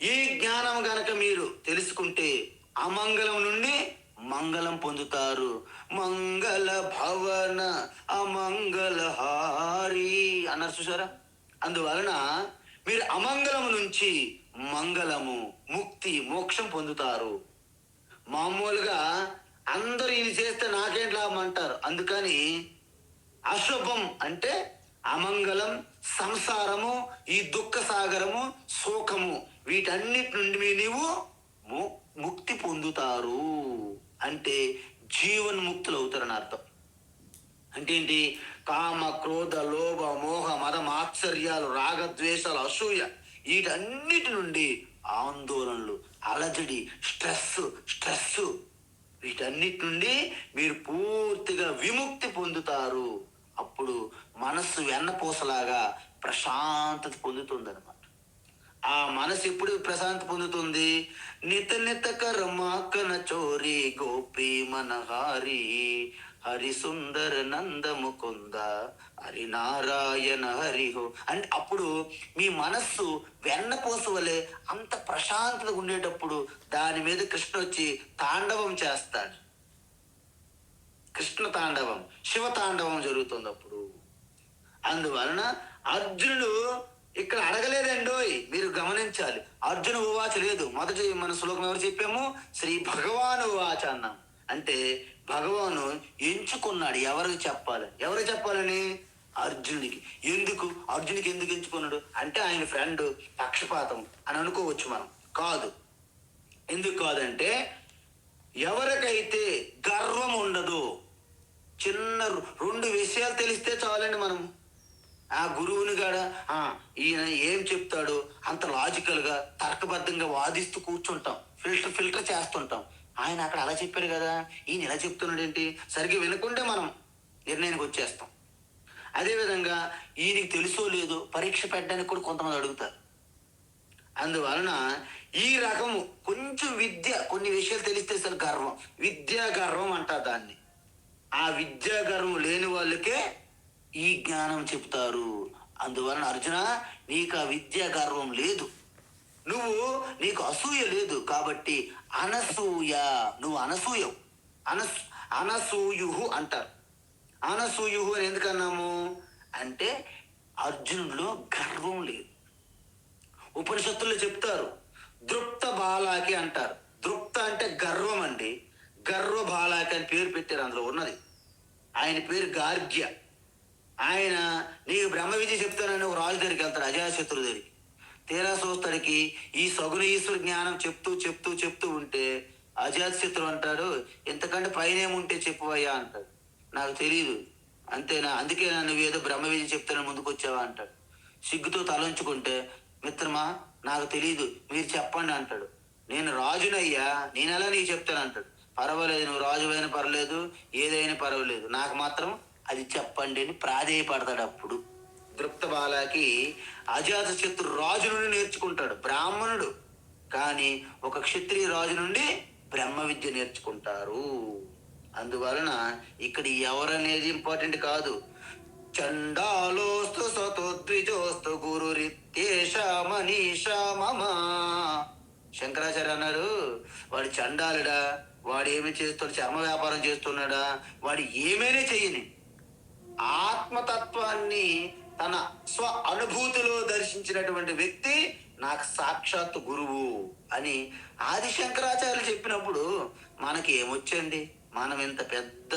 A: ఈ జ్ఞానం గనక మీరు తెలుసుకుంటే అమంగళం నుండి మంగళం పొందుతారు. మంగళ భవన అమంగళహారి అన్నారు చూసారా. అందువలన మీరు అమంగళము నుంచి మంగళము, ముక్తి, మోక్షం పొందుతారు. మామూలుగా అందరూ ఇది చేస్తే నాకేంటి లాభం అంటారు. అందుకని అశుభం అంటే అమంగళం, సంసారము, ఈ దుఃఖ సాగరము, శోకము, వీటన్నిటి నుండి నీవు ముక్తి పొందుతారు. అంటే జీవన్ముక్తులు అవుతారని అర్థం. అంటే ఏంటి? కామ, క్రోధ, లోభ, మోహ, మద, మాత్సర్యాలు, రాగద్వేషాలు, అసూయ, వీటన్నిటి నుండి ఆందోళనలు, అలజడి, స్ట్రెస్, వీటన్నిటి నుండి మీరు పూర్తిగా విముక్తి పొందుతారు. అప్పుడు మనస్సు వెన్నపూసలాగా ప్రశాంతత పొందుతుంది అనమాట. ఆ మనసు ఎప్పుడు ప్రశాంతి పొందుతుంది? నిత కర్మాకన చోరి గోపి మనహారి హరి సుందర నంద ముకుంద హరి నారాయణ హరిహో. అంటే అప్పుడు మీ మనస్సు వెన్నపూస వలె అంత ప్రశాంతత ఉండేటప్పుడు దాని మీద కృష్ణ వచ్చి తాండవం చేస్తాడు. కృష్ణ తాండవం, శివ తాండవం జరుగుతుంది అప్పుడు. అందువలన అర్జునుడు ఇక్కడ అడగలేదండోయ్, మీరు గమనించాలి. అర్జున ఉవాచ లేదు. మొదటి మన శ్లోకం ఎవరు చెప్పాము? శ్రీ భగవాను ఉవాచ అన్నాం. అంటే భగవాను ఎంచుకున్నాడు ఎవరికి చెప్పాలని. అర్జునుడికి. అర్జునికి ఎందుకు ఎంచుకున్నాడు అంటే ఆయన ఫ్రెండ్, పక్షపాతం అని అనుకోవచ్చు మనం. కాదు. ఎందుకు కాదంటే ఎవరికైతే గర్వం ఉండదో, చిన్న 2 విషయాలు తెలిస్తే చాలండి మనం ఆ గురువుని కాడ ఈయన ఏం చెప్తాడో అంత లాజికల్గా తర్కబద్ధంగా వాదిస్తూ కూర్చుంటాం, ఫిల్టర్ చేస్తుంటాం. ఆయన అక్కడ అలా చెప్పాడు కదా, ఈయన ఇలా చెప్తున్నాడు ఏంటి, సరిగ్గా వినకుంటే మనం నిర్ణయానికి వచ్చేస్తాం. అదేవిధంగా ఈయనకి తెలుసో లేదో పరీక్ష పెట్టడానికి కూడా కొంతమంది అడుగుతారు. అందువలన ఈ రకము కొంచెం విద్య, కొన్ని విషయాలు తెలిస్తే అసలు గర్వం, విద్యా గర్వం అంటారు దాన్ని. ఆ విద్యా గర్వం లేని వాళ్ళకే ఈ జ్ఞానం చెప్తారు. అందువలన అర్జున, నీకు ఆ విద్యా గర్వం లేదు, నీకు అసూయ లేదు, కాబట్టి నువ్వు అనసూయవు. అనసూయు అంటారు. అనసూయు అని ఎందుకన్నాము అంటే అర్జునుడిలో గర్వం లేదు. ఉపనిషత్తుల్లో చెప్తారు, దృప్త బాలాకి అంటారు. దృప్త అంటే గర్వం అండి. గర్వ బాలాకి అని పేరు పెట్టారు, అందులో ఉన్నది. ఆయన పేరు గార్గ్య. ఆయన నీకు బ్రహ్మ విద్య చెప్తానని ఒక రాజు దగ్గరికి వెళ్తాడు, అజాతశత్రు దగ్గరికి. తీరా చూస్తాడికి ఈ సగుణ ఈశ్వర జ్ఞానం చెప్తూ ఉంటే అజాతశత్రు అంటాడు, ఎంతకంటే పైన ఏముంటే చెప్పువయ్యా అంటాడు. నాకు తెలియదు, అంతేనా, అందుకే నువ్వు ఏదో బ్రహ్మ విద్య చెప్తానని ముందుకు వచ్చావా అంటాడు. సిగ్గుతో తలంచుకుంటే, మిత్రమా నాకు తెలియదు, మీరు చెప్పండి అంటాడు. నేను రాజునయ్యా, నేనెలా నీకు చెప్తాను అంటాడు. పర్వాలేదు, నువ్వు రాజు అయినా పర్వాలేదు, ఏదైనా పర్వాలేదు, నాకు మాత్రం అది చెప్పండి అని ప్రాధేయపడతాడు. అప్పుడు దృప్త బాలాకి అజాతశత్రు రాజు నుండి నేర్చుకుంటాడు, బ్రాహ్మణుడు కానీ ఒక క్షత్రియ రాజు నుండి బ్రహ్మ విద్య నేర్చుకుంటారు. అందువలన ఇక్కడ ఎవరనేది ఇంపార్టెంట్ కాదు. చండాలోస్తు సతోద్విజోస్తు గురురిత్యేష మనీషా మమ. శంకరాచార్య అన్నారు, వాడు చండాలుడా, వాడు ఏమి చేస్తాడు, చర్మ వ్యాపారం చేస్తున్నాడా, వాడు ఏమైనా చెయ్యని ఆత్మతత్వాన్ని తన స్వ అనుభూతిలో దర్శించినటువంటి వ్యక్తి నాకు సాక్షాత్ గురువు అని ఆది శంకరాచార్యులు చెప్పినప్పుడు మనకి ఏమొచ్చండి, మనం ఇంత పెద్ద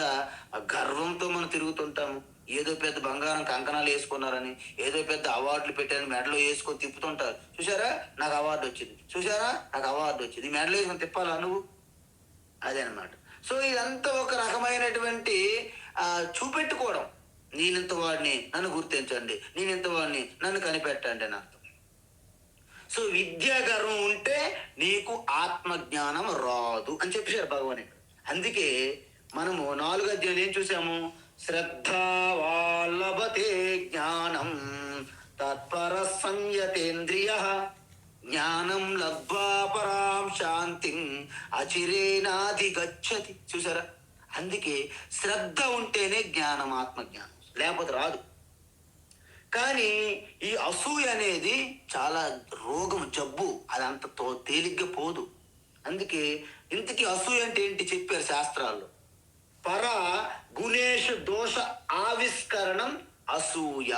A: గర్వంతో మనం తిరుగుతుంటాము. ఏదో పెద్ద బంగారం కంకణాలు వేసుకున్నారని, ఏదో పెద్ద అవార్డులు పెట్టారని మెడలో వేసుకొని తిప్పుతుంటారు. చూసారా నాకు అవార్డు వచ్చింది, చూసారా నాకు అవార్డు వచ్చింది, ఈ మెడలో వేసుకొని తిప్పాలా నువ్వు? అదే అనమాట. సో ఇదంతా ఒక రకమైనటువంటి చూపెట్టుకోవడం. నేనింత వాడిని, నన్ను గుర్తించండి, నేనింత వాడిని, నన్ను కనిపెట్టండి అని అర్థం. సో విద్యా గర్వం ఉంటే నీకు ఆత్మజ్ఞానం రాదు అని చెప్పేశారు భగవాన్. అందుకే మనము 4వ అధ్యాయం ఏం చూసాము, శ్రద్ధావాల్లభతే జ్ఞానం తత్పర సంయతేంద్రియ జ్ఞానం లబ్ధ్వా పరాం శాంతిం అచిరేనాధిగచ్చతి. చూసారా, అందుకే శ్రద్ధ ఉంటేనే జ్ఞానం, ఆత్మజ్ఞానం, లేకపోతే రాదు. కానీ ఈ అసూయ అనేది చాలా రోగం, జబ్బు, అది అంత తేలిగ్గా పోదు. అందుకే ఇంతకీ అసూయ అంటే ఏంటి చెప్పారు శాస్త్రాల్లో. పర గుణేషు దోష ఆవిష్కరణం అసూయ.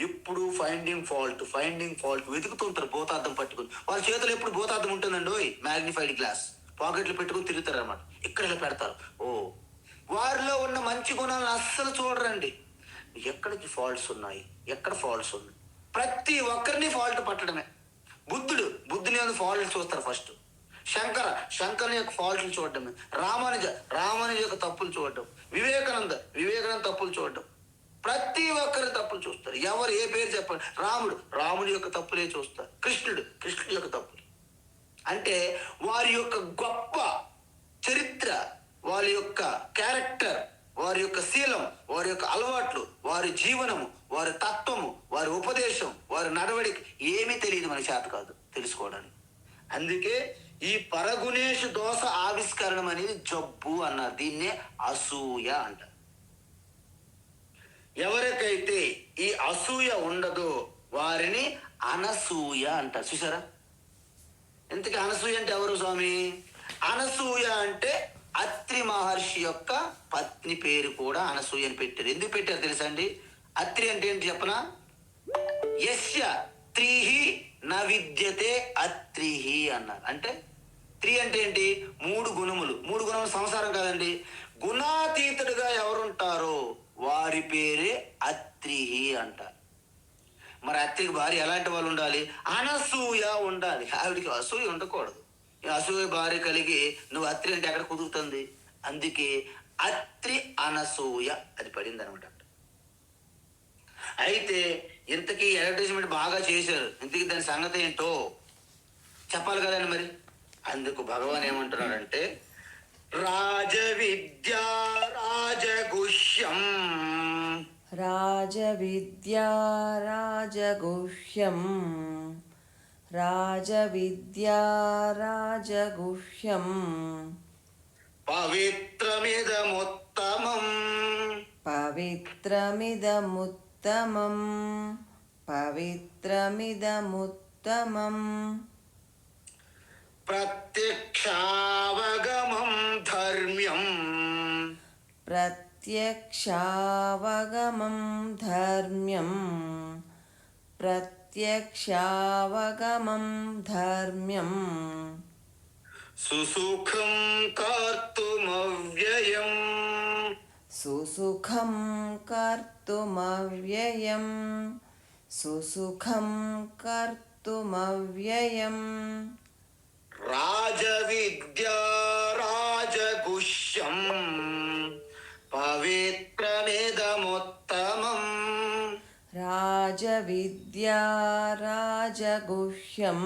A: ఎప్పుడు ఫైండింగ్ ఫాల్ట్ వెతుకుతుంటారు, భూతార్థం పట్టుకుని. వాళ్ళ చేతులు ఎప్పుడు భూతార్థం ఉంటుందండి, మ్యాగ్నిఫైడ్ గ్లాస్ పాకెట్లు పెట్టుకుని తిరుగుతారు అన్నమాట. ఇక్కడ ఇలా పెడతారు. వారిలో ఉన్న మంచి గుణాలను అస్సలు చూడరండి. ఎక్కడికి ఫాల్ట్స్ ఉన్నాయి, ఎక్కడ ఫాల్ట్స్ ఉన్నాయి, ప్రతి ఒక్కరిని ఫాల్ట్ పట్టడమే. బుద్ధుని ఫాల్ట్ చూస్తారు ఫస్ట్. శంకరుని యొక్క ఫాల్ట్లు చూడటమే. రామానుజ యొక్క తప్పులు చూడటం. వివేకానంద తప్పులు చూడటం. ప్రతి ఒక్కరి తప్పులు చూస్తారు. ఎవరు ఏ పేరు చెప్పండి, రాముడి యొక్క తప్పులే చూస్తారు. కృష్ణుడి యొక్క తప్పులు. అంటే వారి యొక్క గొప్ప చరిత్ర, వారి యొక్క క్యారెక్టర్, వారి యొక్క శీలం, వారి యొక్క అలవాట్లు, వారి జీవనము, వారి తత్వము, వారి ఉపదేశం, వారి నడవడిక ఏమీ తెలియదు, మన చేత కాదు తెలుసుకోవడానికి. అందుకే ఈ పరగుణేషు దోష ఆవిష్కరణం అనేది జబ్బు అన్నారు. దీన్నే అసూయ అంటారు. ఎవరికైతే ఈ అసూయ ఉండదో వారిని అనసూయ అంటారు. చూసారా, ఇంతకీ అనసూయ అంటే ఎవరు స్వామి? అనసూయ అంటే అత్రి మహర్షి యొక్క పత్ని పేరు కూడా అనసూయ అని పెట్టారు. ఎందుకు పెట్టారు తెలుసా అండి? అత్రి అంటే ఏంటి చెప్పనా? యస్య త్రిహి న విద్యతే అత్రిహి అన్నారు. అంటే త్రి అంటే ఏంటి? 3 గుణములు. 3 గుణములు సంసారం కాదండి. గుణాతీతుడుగా ఎవరుంటారో వారి పేరే అత్రి అత్రి అంట. మరి అత్రికి భార్య ఎలాంటి వాళ్ళు ఉండాలి? అనసూయ ఉండాలి. ఆవిడికి అసూయ ఉండకూడదు. ఈ అసూయ భార్య కలిగి నువ్వు అత్రి అంటే ఎక్కడ కుదురుతుంది? అందుకే అత్రి అనసూయ అది పడింది అనమాట. అయితే ఇంతకీ అడ్వర్టైజ్మెంట్ బాగా చేశారు, ఇంతకీ దాని సంగతి ఏంటో చెప్పాలి కదండి మరి. అందుకు భగవాన్ ఏమంటున్నాడంటే, రాజ విద్యా రాజగుహ్యం,
B: రాజవిద్యా రాజగుహ్యం, రాజవిద్యా రాజగుహ్యం,
A: పవిత్రమిదముత్తమం,
B: పవిత్రమిదముత్తమం, పవిత్రమిదముత్తమం,
A: ప్రత్యక్షావగమం ధర్మ్యం,
B: ప్రత్యక్షావగమం ధర్మ్యం, ప్రత్యక్షావగమం ధర్మ్యం,
A: సుసుఖం కర్తుమవ్యయం,
B: సుసుఖం కర్తుమవ్యయం, సుసుఖం కర్తుమవ్యయం,
A: రాజవిద్యా రాజగుహ్యం, పవిత్రమిదముత్తమం,
B: రాజవిద్యా రాజగుహ్యం,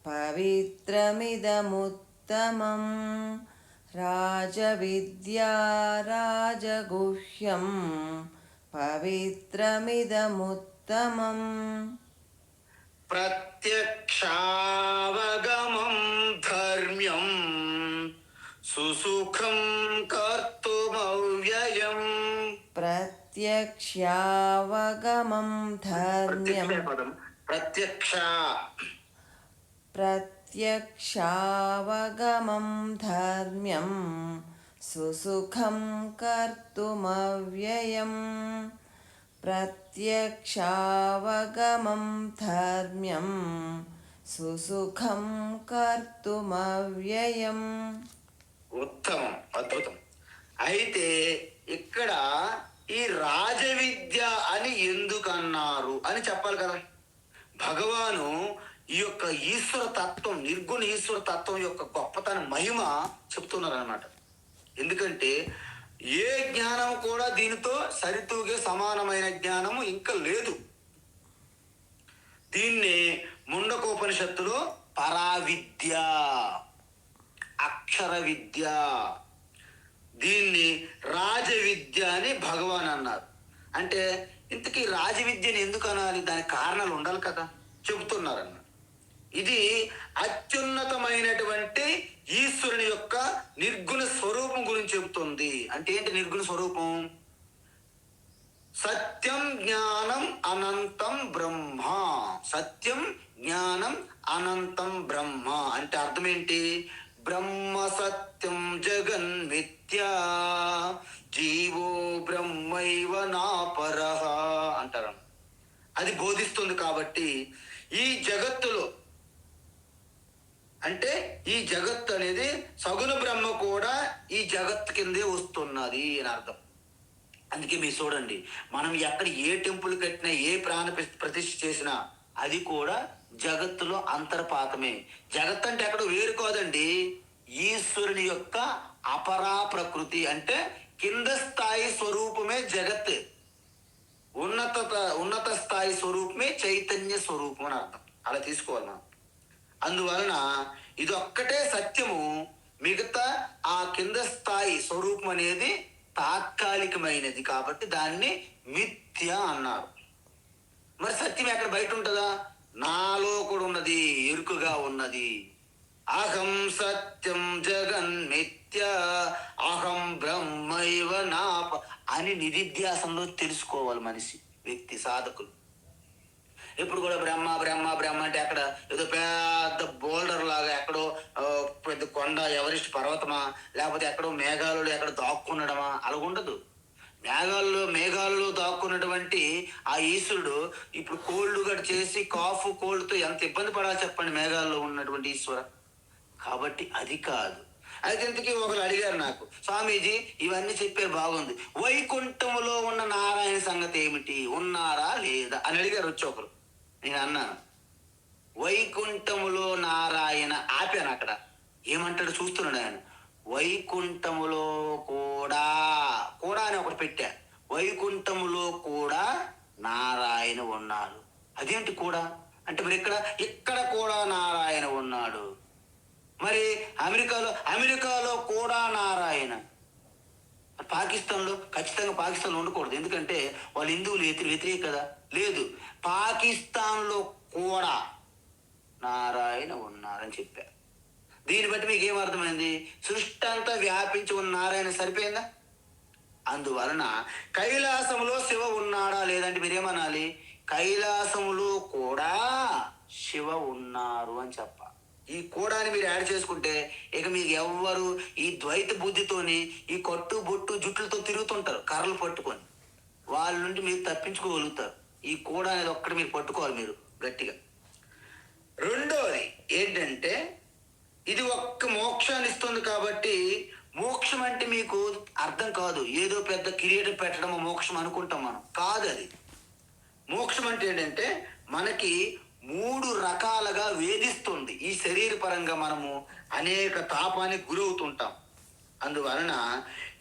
B: పవిత్రమిదముత్తమం, రాజవిద్యా రాజగుహ్యం, పవిత్రమిదముత్తమం,
A: ప్రత్యక్షావగమం ధర్మ్యం, సుసుఖం కర్తుమవ్యయం.
B: ప్రత్యక్షావగమం ధర్మ్యం,
A: ప్రత్యక్ష
B: ప్రత్యక్షావగమం ధర్మ్యం, సుసుఖం కర్తుమవ్యయం, ప్రత్యక్షావగమం ధర్మ్యం, సుసుఖం కర్తుమవ్యయం.
A: ఉత్తమం, అద్భుతం. అయితే ఇక్కడ ఈ రాజవిద్య అని ఎందుకు అన్నారు అని చెప్పాలి కదా. భగవాను ఈ యొక్క ఈశ్వర తత్వం, నిర్గుణ ఈశ్వర తత్వం యొక్క గొప్పతనం, మహిమ చెప్తున్నారు అన్నమాట. ఎందుకంటే ఏ జ్ఞానం కూడా దీనితో సరితూగే సమానమైన జ్ఞానము ఇంకా లేదు. దీన్ని ముండకోపనిషత్తులో పరావిద్య, అక్షర విద్య, దీన్ని రాజవిద్య అని భగవాన్ అన్నారు. అంటే ఇంతకీ రాజవిద్యని ఎందుకు అనాలి? దానికి కారణాలు ఉండాలి కదా, చెబుతున్నారన్న. ఇది అత్యున్నతమైనటువంటి ఈశ్వరుని యొక్క నిర్గుణ స్వరూపం గురించి చెబుతుంది. అంటే ఏంటి నిర్గుణ స్వరూపం? సత్యం జ్ఞానం అనంతం బ్రహ్మ. సత్యం జ్ఞానం అనంతం బ్రహ్మ అంటే అర్థం ఏంటి? బ్రహ్మ సత్యం జగన్మిథ్యా, జీవో బ్రహ్మైవ నాపరః అంటారు. అది బోధిస్తుంది. కాబట్టి ఈ జగత్తులో, అంటే ఈ జగత్తు అనేది సగుణ బ్రహ్మ కూడా ఈ జగత్తు కిందే వస్తున్నది అని అర్థం. అందుకే మీరు చూడండి, మనం ఎక్కడ ఏ టెంపుల్ కట్టినా, ఏ ప్రాణ ప్రతిష్ఠ చేసినా అది కూడా జగత్తులో అంతర్పాతమే. జగత్ అంటే ఎక్కడ వేరు కాదండి, ఈశ్వరుని యొక్క అపరా ప్రకృతి, అంటే కింద స్థాయి స్వరూపమే జగత్, ఉన్నత స్థాయి స్వరూపమే చైతన్య స్వరూపం అని అర్థం. అలా తీసుకోవాలి మనం. అందువలన ఇది ఒక్కటే సత్యము, మిగతా ఆ కింద స్థాయి స్వరూపం అనేది తాత్కాలికమైనది. కాబట్టి దాన్ని మిథ్య అన్నారు. మరి సత్యం ఎక్కడ బయట ఉంటుందా? నాలో కూడా ఉన్నది, ఎరుకుగా ఉన్నది. అహం సత్యం జగన్మిథ్య, అహం బ్రహ్మైవ నాప అని నిధిధ్యాసంలో తెలుసుకోవాలి మనిషి, వ్యక్తి, సాధకులు. ఎప్పుడు కూడా బ్రహ్మ బ్రహ్మ బ్రహ్మ అంటే అక్కడ ఏదో పెద్ద బోల్డర్ లాగా ఎక్కడో పెద్ద కొండ, ఎవరెస్ట్ పర్వతమా, లేకపోతే ఎక్కడో మేఘాలలో ఎక్కడ దాక్కున్నడమా, అలా ఉండదు. మేఘాలలో దాక్కున్నటువంటి ఆ ఈశ్వరుడు ఇప్పుడు కోల్డ్ గడి చేసి కాఫ్ కోల్డ్తో ఎంత ఇబ్బంది పడాలి చెప్పండి, మేఘాల్లో ఉన్నటువంటి ఈశ్వర. కాబట్టి అది కాదు. అయితే ఇంతకీ ఒకరు అడిగారు నాకు, స్వామీజీ ఇవన్నీ చెప్పారు బాగుంది, వైకుంఠములో ఉన్న నారాయణ సంగతి ఏమిటి, ఉన్నారా లేదా అని అడిగారు వచ్చి ఒకరు. నేను అన్నాను, వైకుంఠములో నారాయణ ఆపాను అక్కడ. ఏమంటాడు చూస్తున్నాడు ఆయన. వైకుంఠములో కూడా, కూడా అని ఒకటి పెట్టా, వైకుంఠములో కూడా నారాయణ ఉన్నాడు. అదేంటి కూడా అంటే, మరి ఇక్కడ కూడా నారాయణ ఉన్నాడు. మరి అమెరికాలో కూడా నారాయణ. పాకిస్తాన్లో ఖచ్చితంగా పాకిస్తాన్లో ఉండకూడదు, ఎందుకంటే వాళ్ళు హిందువులు వ్యతిరేక కదా. లేదు, పాకిస్తాన్లో కూడా నారాయణ ఉన్నారని చెప్పారు. దీన్ని బట్టి మీకు ఏమర్థమైంది? సృష్టి అంతా వ్యాపించి ఉన్న నారాయణ సరిపోయిందా? అందువలన కైలాసములో శివ ఉన్నాడా లేదంటే మీరేమనాలి? కైలాసములో కూడా శివ ఉన్నారు అని చెప్పాలి. ఈ కూడాని మీరు యాడ్ చేసుకుంటే ఇక మీకు ఎవ్వరు ఈ ద్వైత బుద్ధితోని ఈ కొట్టు బొట్టు జుట్లతో తిరుగుతుంటారు కర్రలు పట్టుకొని, వాళ్ళ నుండి మీరు తప్పించుకోగలుగుతారు. ఈ కూడా అనేది ఒక్కటి మీరు పట్టుకోవాలి మీరు గట్టిగా. రెండోది ఏంటంటే, ఇది ఒక్క మోక్షాన్ని ఇస్తుంది కాబట్టి, మోక్షం అంటే మీకు అర్థం కాదు, ఏదో పెద్ద కిరీటం పెట్టడం మోక్షం అనుకుంటాం మనం. కాదు అది. మోక్షం అంటే ఏంటంటే, మనకి 3 రకాలుగా వేధిస్తుంది. ఈ శరీర పరంగా మనము అనేక తాపానికి గురవుతుంటాం. అందువలన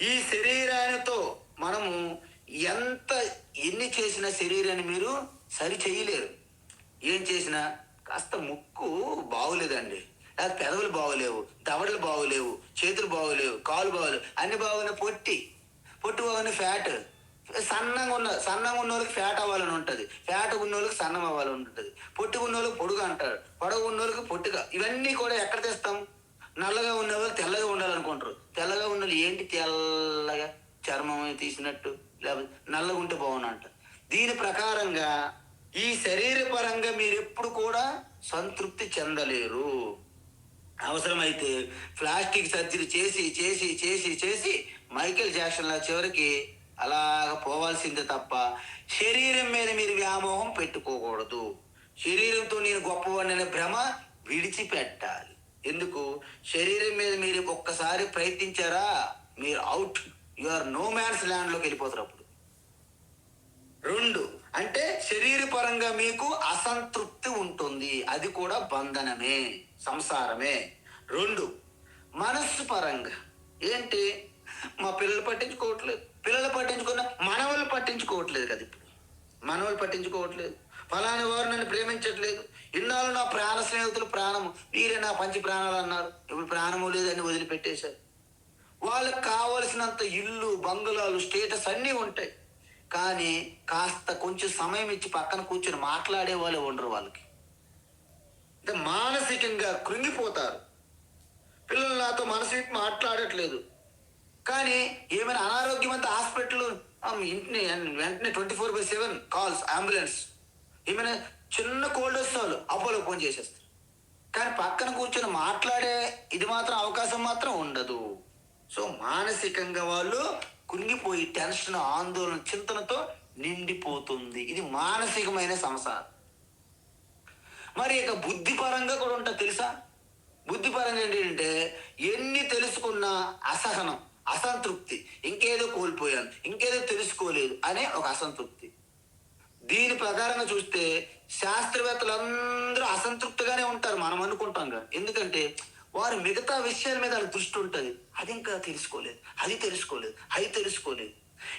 A: ఈ శరీరానితో మనము ఎన్ని చేసినా శరీరాన్ని మీరు సరి చేయలేరు. ఏం చేసినా కాస్త ముక్కు బాగులేదండి, లేదా పెదవులు బాగోలేవు, దవడలు బాగోలేవు, చేతులు బాగోలేవు, కాలు బాగోలేవు, అన్ని బాగున్నా పొట్టి బాగున్నా ఫ్యాట్. సన్నంగా ఉన్న వాళ్ళకి ఫ్యాట్ అవ్వాలని ఉంటుంది, ఫ్యాట్ ఉన్న వాళ్ళకి సన్నం అవ్వాలని ఉంటుంది, పొట్టిగా ఉన్న వాళ్ళకి పొడుగా అంటారు, పొడవు ఉన్న వాళ్ళకి పొట్టిగా. ఇవన్నీ కూడా ఎక్కడ తెస్తాం? నల్లగా ఉన్న వాళ్ళు తెల్లగా ఉండాలనుకుంటారు. తెల్లగా ఉన్న వాళ్ళు ఏంటి తెల్లగా చర్మం తీసినట్టు, లేకపోతే నల్లగా ఉంటే బాగున్నా అంటారు. దీని ప్రకారంగా ఈ శరీర పరంగా మీరు ఎప్పుడు కూడా సంతృప్తి చెందలేరు. అవసరమైతే ప్లాస్టిక్ సర్జరీ చేసి చేసి చేసి చేసి మైకేల్ జాక్సన్ లా చివరికి అలాగ పోవాల్సిందే తప్ప శరీరం మీద మీరు వ్యామోహం పెట్టుకోకూడదు. శరీరంతో నేను గొప్పవాడిని అనే భ్రమ విడిచిపెట్టాలి. ఎందుకు? శరీరం మీద మీరు ఒక్కసారి ప్రయత్నించారా, మీరు out, you are no man's ల్యాండ్లోకి వెళ్ళిపోతారు అప్పుడు. 2 అంటే శరీర పరంగా మీకు అసంతృప్తి ఉంటుంది, అది కూడా బంధనమే, సంసారమే. 2 మనస్సు పరంగా ఏంటి? మా పిల్లలు పట్టించుకోవట్లేదు, పిల్లలు పట్టించుకున్న మనవాళ్ళు పట్టించుకోవట్లేదు కదా. ఇప్పుడు మనవాళ్ళు పట్టించుకోవట్లేదు, ఫలాని వారు నన్ను ప్రేమించట్లేదు, ఇన్నాళ్ళు నా ప్రాణ స్నేహితులు ప్రాణము, మీరే నా పంచి ప్రాణాలు అన్నారు, ఇప్పుడు ప్రాణము లేదని వదిలిపెట్టేశారు. వాళ్ళకి కావలసినంత ఇల్లు, బంగుళాలు, స్టేటస్ అన్నీ ఉంటాయి, కానీ కాస్త కొంచెం సమయం ఇచ్చి పక్కన కూర్చొని మాట్లాడే వాళ్ళే ఉండరు. వాళ్ళకి అంటే మానసికంగా కృంగిపోతారు. పిల్లలు నాతో మనసు విప్పి మాట్లాడట్లేదు, కానీ ఏమైనా అనారోగ్యం అంతా హాస్పిటల్ ఇంటిని వెంటనే 24/7 కాల్స్, అంబులెన్స్. ఏమైనా చిన్న కోల్డ్ వస్తాలు అపోలో ఫోన్ చేసేస్తారు, కానీ పక్కన కూర్చొని మాట్లాడే ఇది మాత్రం అవకాశం మాత్రం ఉండదు. సో మానసికంగా వాళ్ళు కృంగిపోయి టెన్షన్, ఆందోళన, చింతనతో నిండిపోతుంది. ఇది మానసికమైన సంసారం. మరి ఇక బుద్ధిపరంగా కూడా ఉంటుంది తెలుసా? బుద్ధిపరంగా ఏంటంటే, ఎన్ని తెలుసుకున్నా అసహనం, అసంతృప్తి, ఇంకేదో కోల్పోయాను, ఇంకేదో తెలుసుకోలేదు అనే ఒక అసంతృప్తి. దీని ప్రకారంగా చూస్తే శాస్త్రవేత్తలందరూ అసంతృప్తిగానే ఉంటారు, మనం అనుకుంటాం కదా. ఎందుకంటే వారు మిగతా విషయాల మీద వాళ్ళ దృష్టి ఉంటుంది, అది ఇంకా తెలుసుకోలేదు, అది తెలుసుకోలేదు.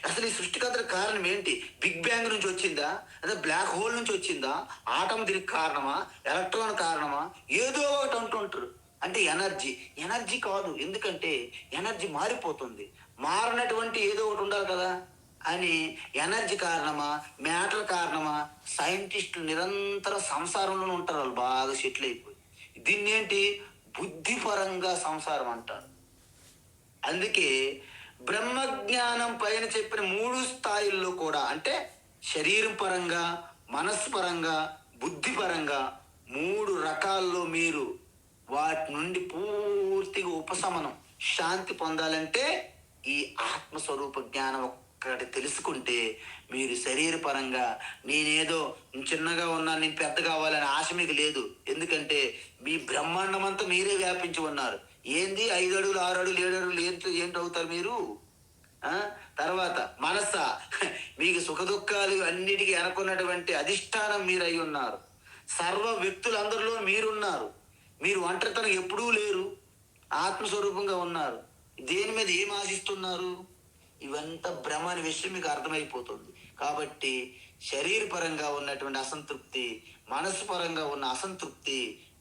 A: అసలు ఈ సృష్టికర్తకు కారణం ఏంటి? బిగ్ బ్యాంగ్ నుంచి వచ్చిందా, అదే బ్లాక్ హోల్ నుంచి వచ్చిందా, ఆటం దీనికి కారణమా, ఎలక్ట్రాన్ కారణమా, ఏదో ఒకటి అంటుంటారు. అంటే ఎనర్జీ కాదు, ఎందుకంటే ఎనర్జీ మారిపోతుంది, మారినటువంటి ఏదో ఒకటి ఉండాలి కదా అని. ఎనర్జీ కారణమా, మ్యాటర్ కారణమా, సైంటిస్టులు నిరంతరం సంసారంలోనే ఉంటారు, వాళ్ళు బాగా సెటిల్ అయిపోయి. దీన్ని ఏంటి? బుద్ధిపరంగా సంసారం అంటారు. అందుకే బ్రహ్మజ్ఞానం పైన చెప్పిన 3 స్థాయిల్లో కూడా, అంటే శరీరం పరంగా, మనస్సు పరంగా, బుద్ధి పరంగా 3 రకాల్లో మీరు వాటి నుండి పూర్తిగా ఉపశమనం, శాంతి పొందాలంటే ఈ ఆత్మస్వరూప జ్ఞానం ఒక్కటి తెలుసుకుంటే మీరు శరీర పరంగా నేనేదో చిన్నగా ఉన్నా, నేను పెద్ద కావాలని ఆశ మీకు లేదు. ఎందుకంటే మీ బ్రహ్మాండం అంతా మీరే వ్యాపించి ఉన్నారు. ఏంది 5 అడుగులు 6 అడుగులు 7 అడుగులు ఏంటవుతారు మీరు? తర్వాత మనస్స, మీకు సుఖదుఖాలు అన్నిటికీ అనుకున్నటువంటి అధిష్టానం మీరు అయి ఉన్నారు. సర్వ వ్యక్తులందరిలో మీరున్నారు. మీరు ఒంటరితనం ఎప్పుడూ లేరు, ఆత్మస్వరూపంగా ఉన్నారు. దేని మీద ఏం ఆశిస్తున్నారు? ఇవంతా భ్రమ అనే విషయం మీకు అర్థమైపోతుంది. కాబట్టి శరీరపరంగా ఉన్నటువంటి అసంతృప్తి, మనసు పరంగా ఉన్న అసంతృప్తి,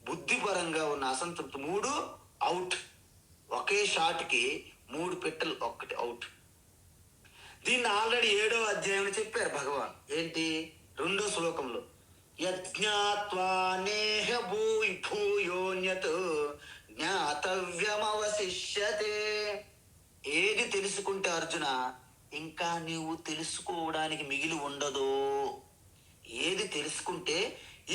A: బుద్ధిపరంగా ఉన్న అసంతృప్తి 3 అవుట్. ఒకే షాట్కి 3 పెట్టెలు, ఒక్కటి అవుట్. దీన్ని ఆల్రెడీ 7వ అధ్యాయంలో చెప్పారు భగవాన్. ఏంటి? 2వ శ్లోకంలో యజ్ఞాత్వా నేహ భూయోన్యత్ జ్ఞాతవ్యమవశిష్యతే. ఏది తెలుసుకుంటే అర్జున ఇంకా నీవు తెలుసుకోవడానికి మిగిలి ఉండదో, ఏది తెలుసుకుంటే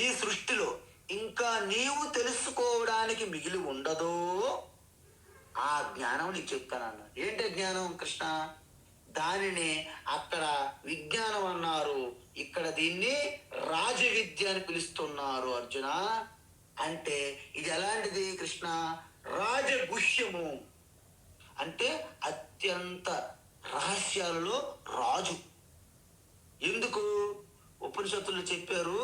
A: ఈ సృష్టిలో ఇంకా నీవు తెలుసుకోవడానికి మిగిలి ఉండదో ఆ జ్ఞానం నీకు చెప్తానన్నా. ఏంటి జ్ఞానం కృష్ణ? దానిని అక్కడ విజ్ఞానం అన్నారు, ఇక్కడ దీన్ని రాజవిద్య అని పిలుస్తున్నారు అర్జున. అంటే ఇది ఎలాంటిది కృష్ణ? రాజగుహ్యము అంటే అత్యంత రహస్యాలలో రాజు. ఎందుకు? ఉపనిషత్తులు చెప్పారు.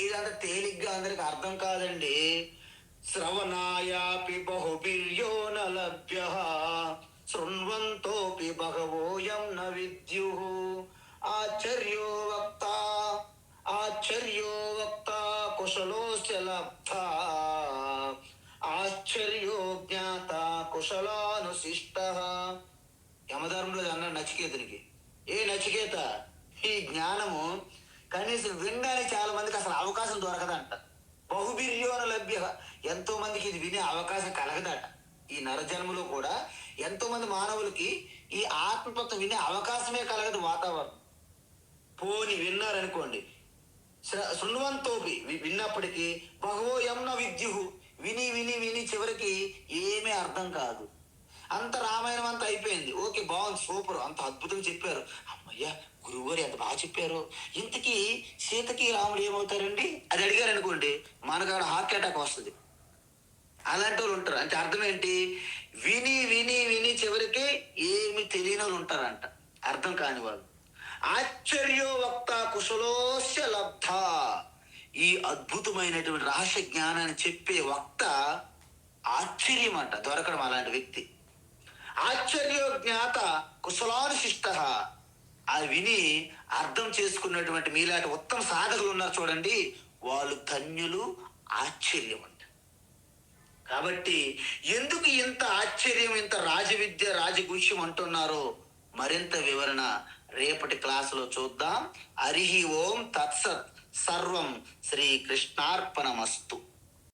A: ఇదంతా తేలిగ్గా అందరికి అర్థం కాదండి. శ్రవణాయాపి బహుబిర్యో న లభ్యః శృణ్వంతోపి బహవోయం న విద్యుః ఆశ్చర్యో వక్త కుశలోస్య లబ్ధా ఆశ్చర్యో జ్ఞాత కుశలానుశిష్టః. యమధర్మరాజు అన్నాడు నచికేతునికి, ఏ నచికేత, ఈ జ్ఞానము కనీసం వినడానికి చాలా మందికి అసలు అవకాశం దొరకదంట. బహుబిర్యోన లభ్య, ఎంతో మందికి ఇది వినే అవకాశం కలగదట. ఈ నరజన్మలో కూడా ఎంతో మంది మానవులకి ఈ ఆత్మతత్వం వినే అవకాశమే కలగదు వాతావరణం. పోని విన్నారనుకోండి, శృణ్వంతోపి విన్నప్పటికీ బహువో యమ్న విద్యు, విని విని విని చివరికి ఏమీ అర్థం కాదు. అంత రామాయణం అంతా అయిపోయింది, ఓకే బాగుంది, సూపర్, అంత అద్భుతంగా చెప్పారు, అమ్మయ్యా గురువుగారు ఎంత బాగా చెప్పారు, ఇంతకీ సీతకి రాముడు ఏమవుతారండి అది అడిగారు అనుకోండి, మనకు అక్కడ హార్ట్ అటాక్ వస్తుంది. అలాంటి వాళ్ళు ఉంటారు. అంటే అర్థం ఏంటి? విని విని విని చివరికి ఏమి తెలియని వాళ్ళు ఉంటారంట, అర్థం కాని వాళ్ళు. ఆశ్చర్యో వక్త కుశలోస్య లబ్ధ, ఈ అద్భుతమైనటువంటి రహస్య జ్ఞానాన్ని చెప్పే వక్త ఆశ్చర్యం అంట దొరకడం అలాంటి వ్యక్తి. ఆశ్చర్యో జ్ఞాత కుశలానుశిష్ట, అది విని అర్థం చేసుకున్నటువంటి మీలాంటి ఉత్తమ సాధకులు ఉన్నారు చూడండి, వాళ్ళు ధన్యులు, ఆశ్చర్యం అంట. కాబట్టి ఎందుకు ఇంత ఆశ్చర్యం, ఇంత రాజవిద్య రాజగుహ్యం అంటున్నారో మరింత వివరణ రేపటి క్లాసులో చూద్దాం. హరి ఓం తత్సత్. సర్వం శ్రీకృష్ణార్పణమస్తు.